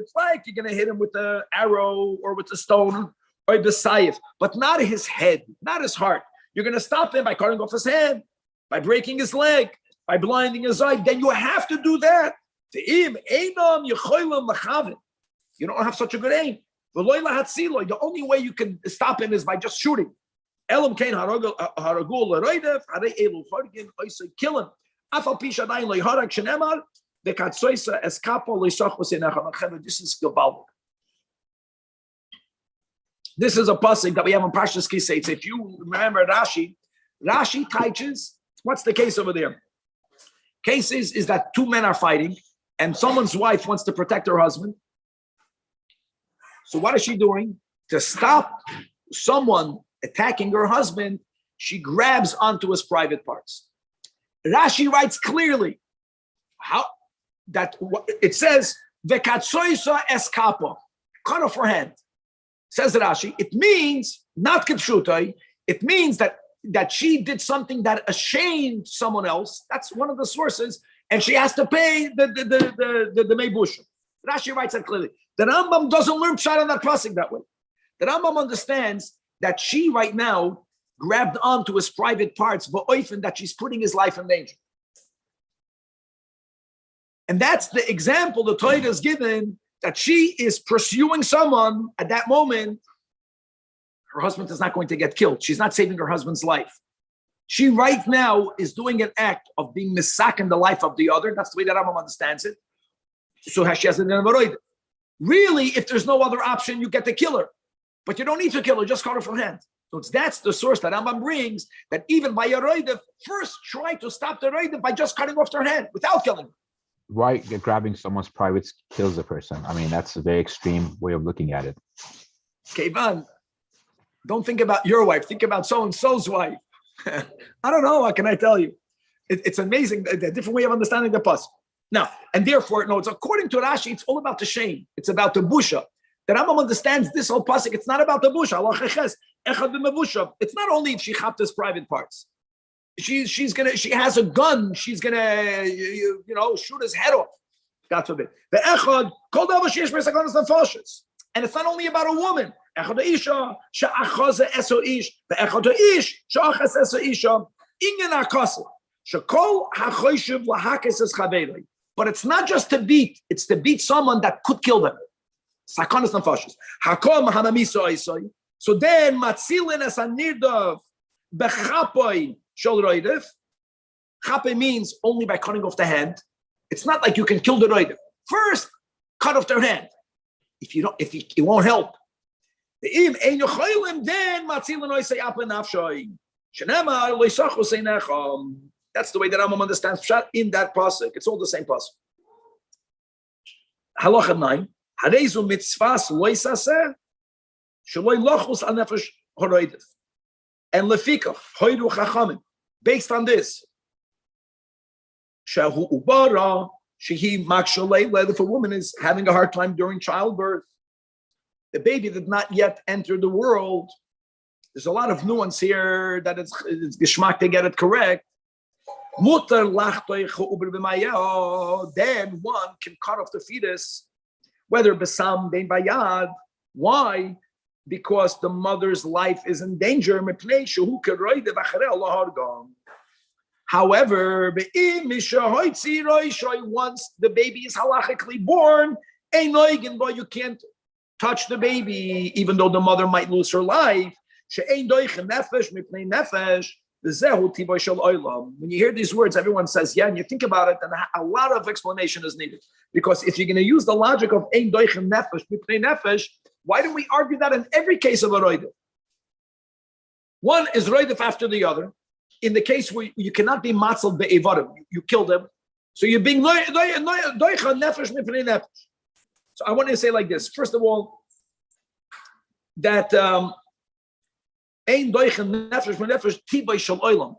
like you're going to hit him with the arrow or with the stone or the saif, but not his head, not his heart. You're going to stop him by cutting off his hand, by breaking his leg, by blinding his eye. Then you have to do that. You don't have such a good aim. The only way you can stop him is by just shooting. Kill him. This is a pasuk that we have in Parshas Kisei. If you remember Rashi teaches, what's the case over there? Case is that 2 men are fighting and someone's wife wants to protect her husband. So what is she doing? To stop someone attacking her husband, she grabs onto his private parts. Rashi writes clearly how that it says, Vekatsoisa eskapa, cut off her hand. Says Rashi, it means, not kipshutai, it means that she did something that ashamed someone else. That's one of the sources, and she has to pay the meibushim. Rashi writes that clearly. The Rambam doesn't learn pshat on that pasuk that way. The Rambam understands that she right now grabbed onto his private parts, but often that she's putting his life in danger. And that's the example the Torah is given that she is pursuing someone at that moment, her husband is not going to get killed. She's not saving her husband's life. She right now is doing an act of being misak in the life of the other. That's the way that Rambam understands it. So she has an avoid. Really, if there's no other option, you get to kill her. But you don't need to kill her, just cut her from hand. So that's the source that Rambam brings, that even by a roidev, first try to stop the roidev by just cutting off their hand without killing her. Why grabbing someone's privates kills the person? I mean, that's a very extreme way of looking at it. Kevan, don't think about your wife. Think about so-and-so's wife. I don't know. What can I tell you? It's amazing, a different way of understanding the pasuk. Now, and therefore, no, it's according to Rashi, it's all about the shame. It's about the busha. The Rambam understands this whole pasuk. It's not about the busha. It's not only if she chapped his private parts. She has a gun. She's gonna, shoot his head off. God forbid. The echad called over sheesh mesagonas nefashos, and it's not only about a woman. Echad isha she'achaze eso ish. The echad ish she'achas eso isha. Ingen akasa shekol hachoyshiv lahakes es chavelei. But it's not just to beat; it's to beat someone that could kill them. Sakonas nefashos. Hakom hamamiso isoi. So then matzilin es anirdav bechapoi. Chape means only by cutting off the hand. It's not like you can kill the roidev. First, cut off their hand. If it won't help. Then that's the way that Rambam understands Pshat in that pasuk. It's all the same pasuk. Halacha 9. Harezu mitzvahs loisaseh sheloi lochus al nefesh horoidev. And lefikach hoidu chachamim. Based on this, shahu ubara shehi makshalei. If a woman is having a hard time during childbirth, the baby did not yet enter the world. There's a lot of nuance here that it's geschmack to get it correct. Mutar lachtoi chuber b'mayah. Then one can cut off the fetus, whether besam bein bayad. Why? Because the mother's life is in danger. However, once the baby is halachically born, you can't touch the baby, even though the mother might lose her life. When you hear these words, everyone says, yeah, and you think about it, and a lot of explanation is needed. Because if you're going to use the logic of ein doichem nefesh mipnei nefesh, why don't we argue that in every case of a roidev? One is roidev after the other. In the case where you cannot be matzal be'evarim, you kill them, so you're being doicha nefesh mipnei nefesh. So I want to say like this. First of all, that ein doicha nefesh mipnei nefesh tibay shel olam.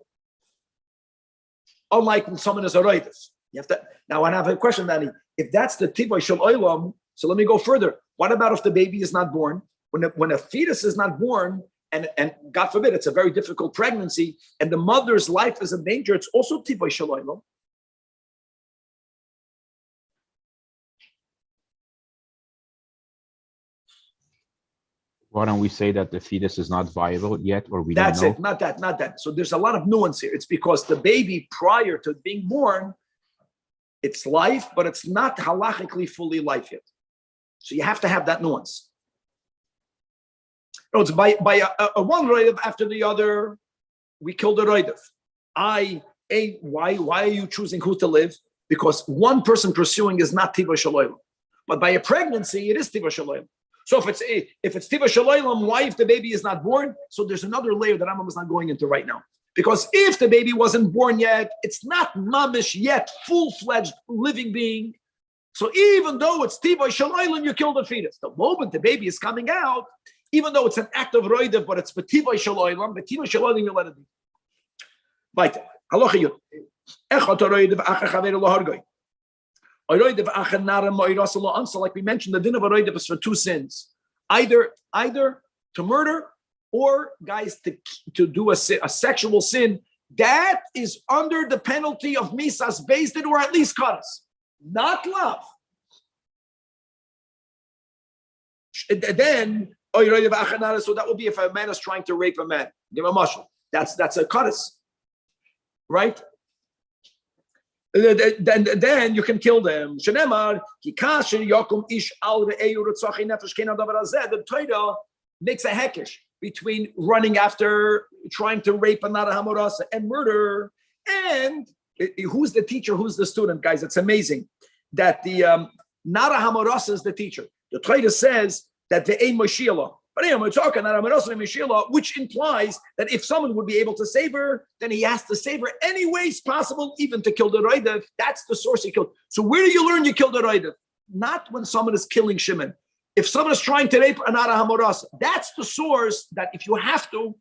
Unlike when someone is a roidev, you have to. Now I have a question, Danny. If that's the tibay shel olam, so let me go further. What about if the baby is not born? When a fetus is not born, and God forbid, it's a very difficult pregnancy, and the mother's life is in danger, it's also tivay shalayim. Why don't we say that the fetus is not viable yet, or we don't know? That's it, not that. So there's a lot of nuance here. It's because the baby, prior to being born, it's life, but it's not halachically fully life yet. So you have to have that nuance. No, it's by a one roidev after the other, we kill the roidev. Why are you choosing who to live? Because one person pursuing is not tiva shalayim. But by a pregnancy, it is tiva shalayim. So if it's tiva shalayim, why if the baby is not born? So there's another layer that Rambam is not going into right now. Because if the baby wasn't born yet, it's not mamish yet, full-fledged living being. So even though it's tivay shalayim, you kill the fetus. The moment the baby is coming out, even though it's an act of roidev, but it's tivay shalayim, you let it be. Weiter. Halacha yud. Echot roidev acher chaver lo hargoi. Roidev acher nara mo'irasa lo ansa. Like we mentioned, the din of a roidev is for two sins. Either to murder, or guys to do a sexual sin. That is under the penalty of misas based it, or at least karas. Not love. Then, so that would be if a man is trying to rape a man. Give a mashal. That's a karas, right? then you can kill them. Shenemar, ki kasher yakum ish al re'eu retzachi nefesh kein adavar hazeh. The Torah makes a hekesh between running after, trying to rape a nara hamorasa and murder. And who's the teacher? Who's the student, guys? It's amazing that the nara hamorasa is the teacher. The Torah says that the ein moshiach. But anyway, we're talking nara hamorasa and moshiach, which implies that if someone would be able to save her, then he has to save her any ways possible, even to kill the roidev. That's the source he killed. So where do you learn you kill the roidev? Not when someone is killing Shimon. If someone is trying to rape another hamoras, that's the source that if you have to,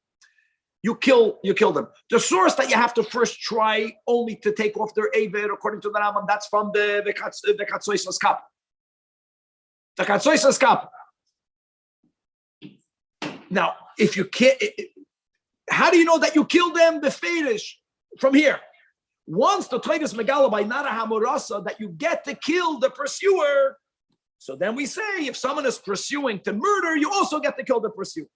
you kill them. The source that you have to first try only to take off their aver, according to the Rambam, that's from the Katsoisas Kap. The Katsoisas Kap. Now, if you can't, how do you know that you killed them? The fetish from here. Once the Torah is megala by Nara Hamorasa that you get to kill the pursuer, so then we say if someone is pursuing to murder, you also get to kill the pursuer.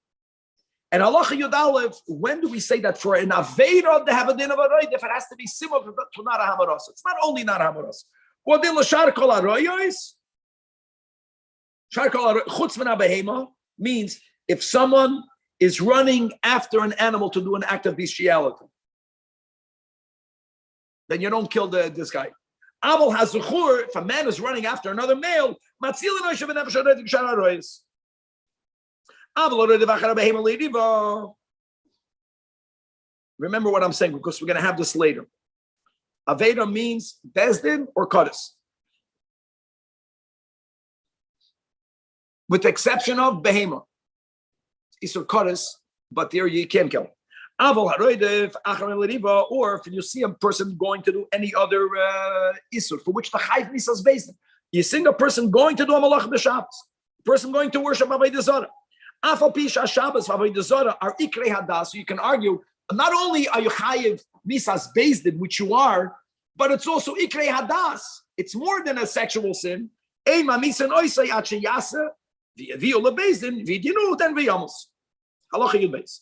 And Halacha Yud Aleph, when do we say that for an Aveira to have a din of a roid, if it has to be similar to Nara Hamorasa? It's not only Nara Hamorasa. Or din l'shar kol haroyos, shar kol chutz min habehema means if someone is running after an animal to do an act of bestiality, then you don't kill this guy. Abel has zuchur, if a man is running after another male, remember what I'm saying, because we're going to have this later. Aveda means Bezdin or Kadis. With the exception of Behema. Isur Kadis, but there you can't kill. Or if you see a person going to do any other isur for which the chayv misa is based on, you see a person going to do a malach b'Shabbos, person going to worship Avodah Zarah. Afal pisha Shabbos Avodah Zarah are ikrei hadas. So you can argue not only are you chayv misas based in which you are, but it's also ikrei hadas. It's more than a sexual sin. Eima misan oisay ache yasa v'yaviu lebeizdin v'yidinu then v'yamos. Halacha yud beis.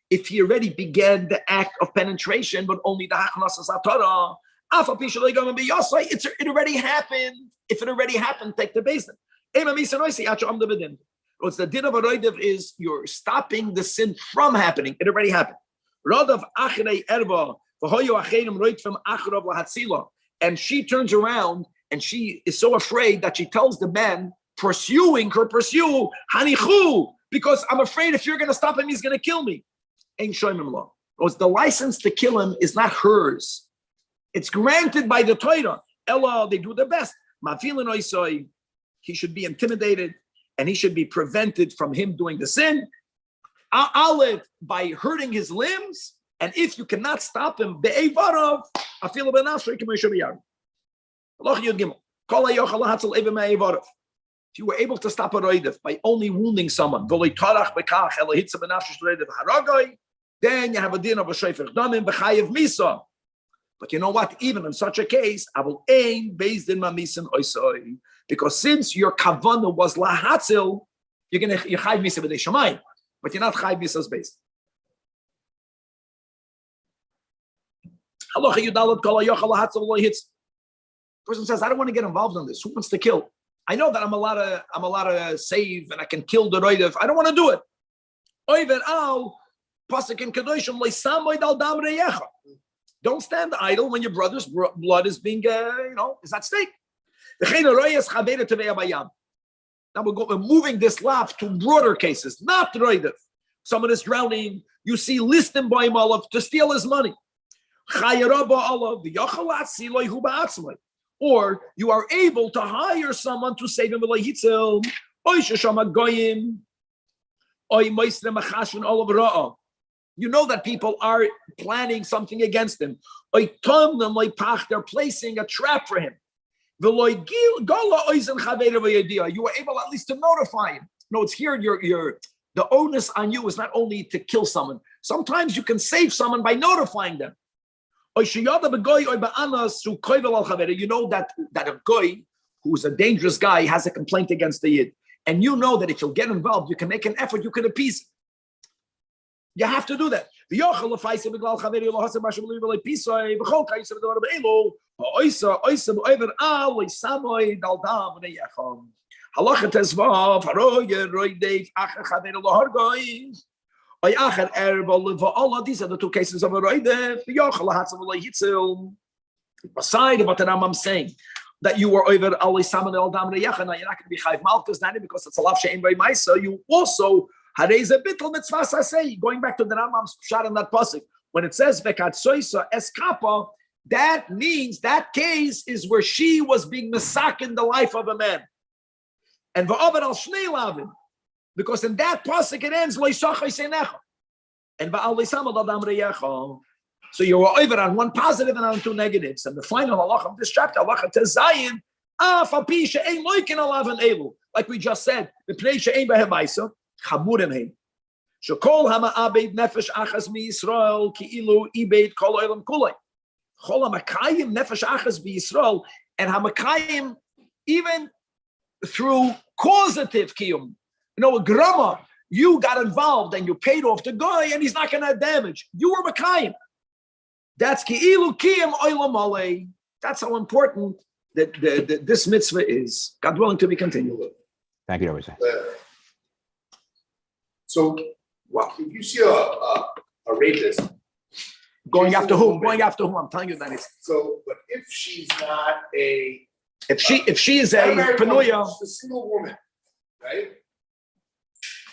If he already began the act of penetration, but only the hachnasas atara, it already happened. If it already happened, take the basin. What's the din of a roidev is you're stopping the sin from happening. It already happened. And she turns around and she is so afraid that she tells the man pursuing her, pursue, hanichu, because I'm afraid if you're going to stop him, he's going to kill me. Ain't shoymim law. Because the license to kill him is not hers. It's granted by the Torah. Ella, they do their best. Mafilin oisoi, he should be intimidated and he should be prevented from him doing the sin. Aleph, by hurting his limbs, and if you cannot stop him, be'evarav, afilu benafshay k'meshaviyar. Allah yud gimel. Kol hayochal hatzal eva me'evarav. If you were able to stop a roidev by only wounding someone, then you have a din of a shayfer damim b'chayev misa. But you know what? Even in such a case, I will aim based in my misan oisoi, because since your kavanah was lahatzil, you're chayev misa b'dei shamayim, but you're not chayev misa's based. Halacha yudalad kol hayochal lahatzil lo hits. Person says, I don't want to get involved in this. Who wants to kill? I know that I'm allowed to save and I can kill the roidev. I don't want to do it. Don't stand idle when your brother's blood is being, is at stake. Now we're moving this laugh to broader cases, not roidev. Someone is drowning. You see, list him by Malav to steal his money. Or you are able to hire someone to save him. You know that people are planning something against him. They're placing a trap for him. You were able at least to notify him. No, it's here. The onus on you is not only to kill someone. Sometimes you can save someone by notifying them. You know that a goy who's a dangerous guy has a complaint against the yid, and you know that if you'll get involved, you can make an effort, you can appease You have to do that. Halacha tezvav haroye roidev acher chaveru lahargoy. Oyacher erba levaola. These are the two cases of a roidev. Yochel hatzam lehitzil. Aside of what the Rambam saying, that you were over alay saman el dam reyachana, you're not going to be chayv malchus nani because it's a lav she'en by ma'isa. You also harei ze bittul mitzvah sasei. Going back to the Rambam's shot in that pasuk, when it says vekatsoisa eskapa, that means that case is where she was being mesak in the life of a man. And va'avad al shnei lavim, because in that pasuk it ends loisachai seinecha, and va'al leisamad al dam reyecha. So you were over on one positive and on two negatives. And the final halacha of this chapter, halacha tezayin, afapi she'ein loikin alav elu, like we just said, the pnei she'ein behemaisa chamurim hein. Shekol hama'abed nefesh achas mi Yisrael ki'ilu ibed kol olam kulei. Chol hamakayim nefesh achas bi Yisrael, and hamakayim even through causative kiyum. You know, a grama, you got involved and you paid off the guy and he's not going to have damage. You were makayim. That's ki'ilu kiyum olam alei. That's how important that this mitzvah is. God willing to be continued. Thank you, Rabbi Zajac. So, if you see a rapist Going after whom? Going after whom? I'm telling you that it's. so, but if she's not a If she is a penuya, she's a single woman, right?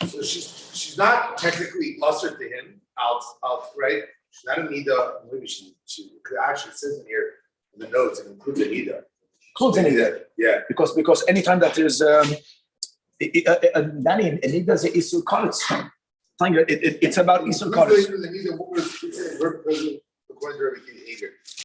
So she's not technically usher to him out, right? She's not a nida. Maybe she actually says in here in the notes it includes a nida. includes any of that. Yeah. Because anytime that there's Danny and he does the isur karetz. It's about isur karetz. According to everything,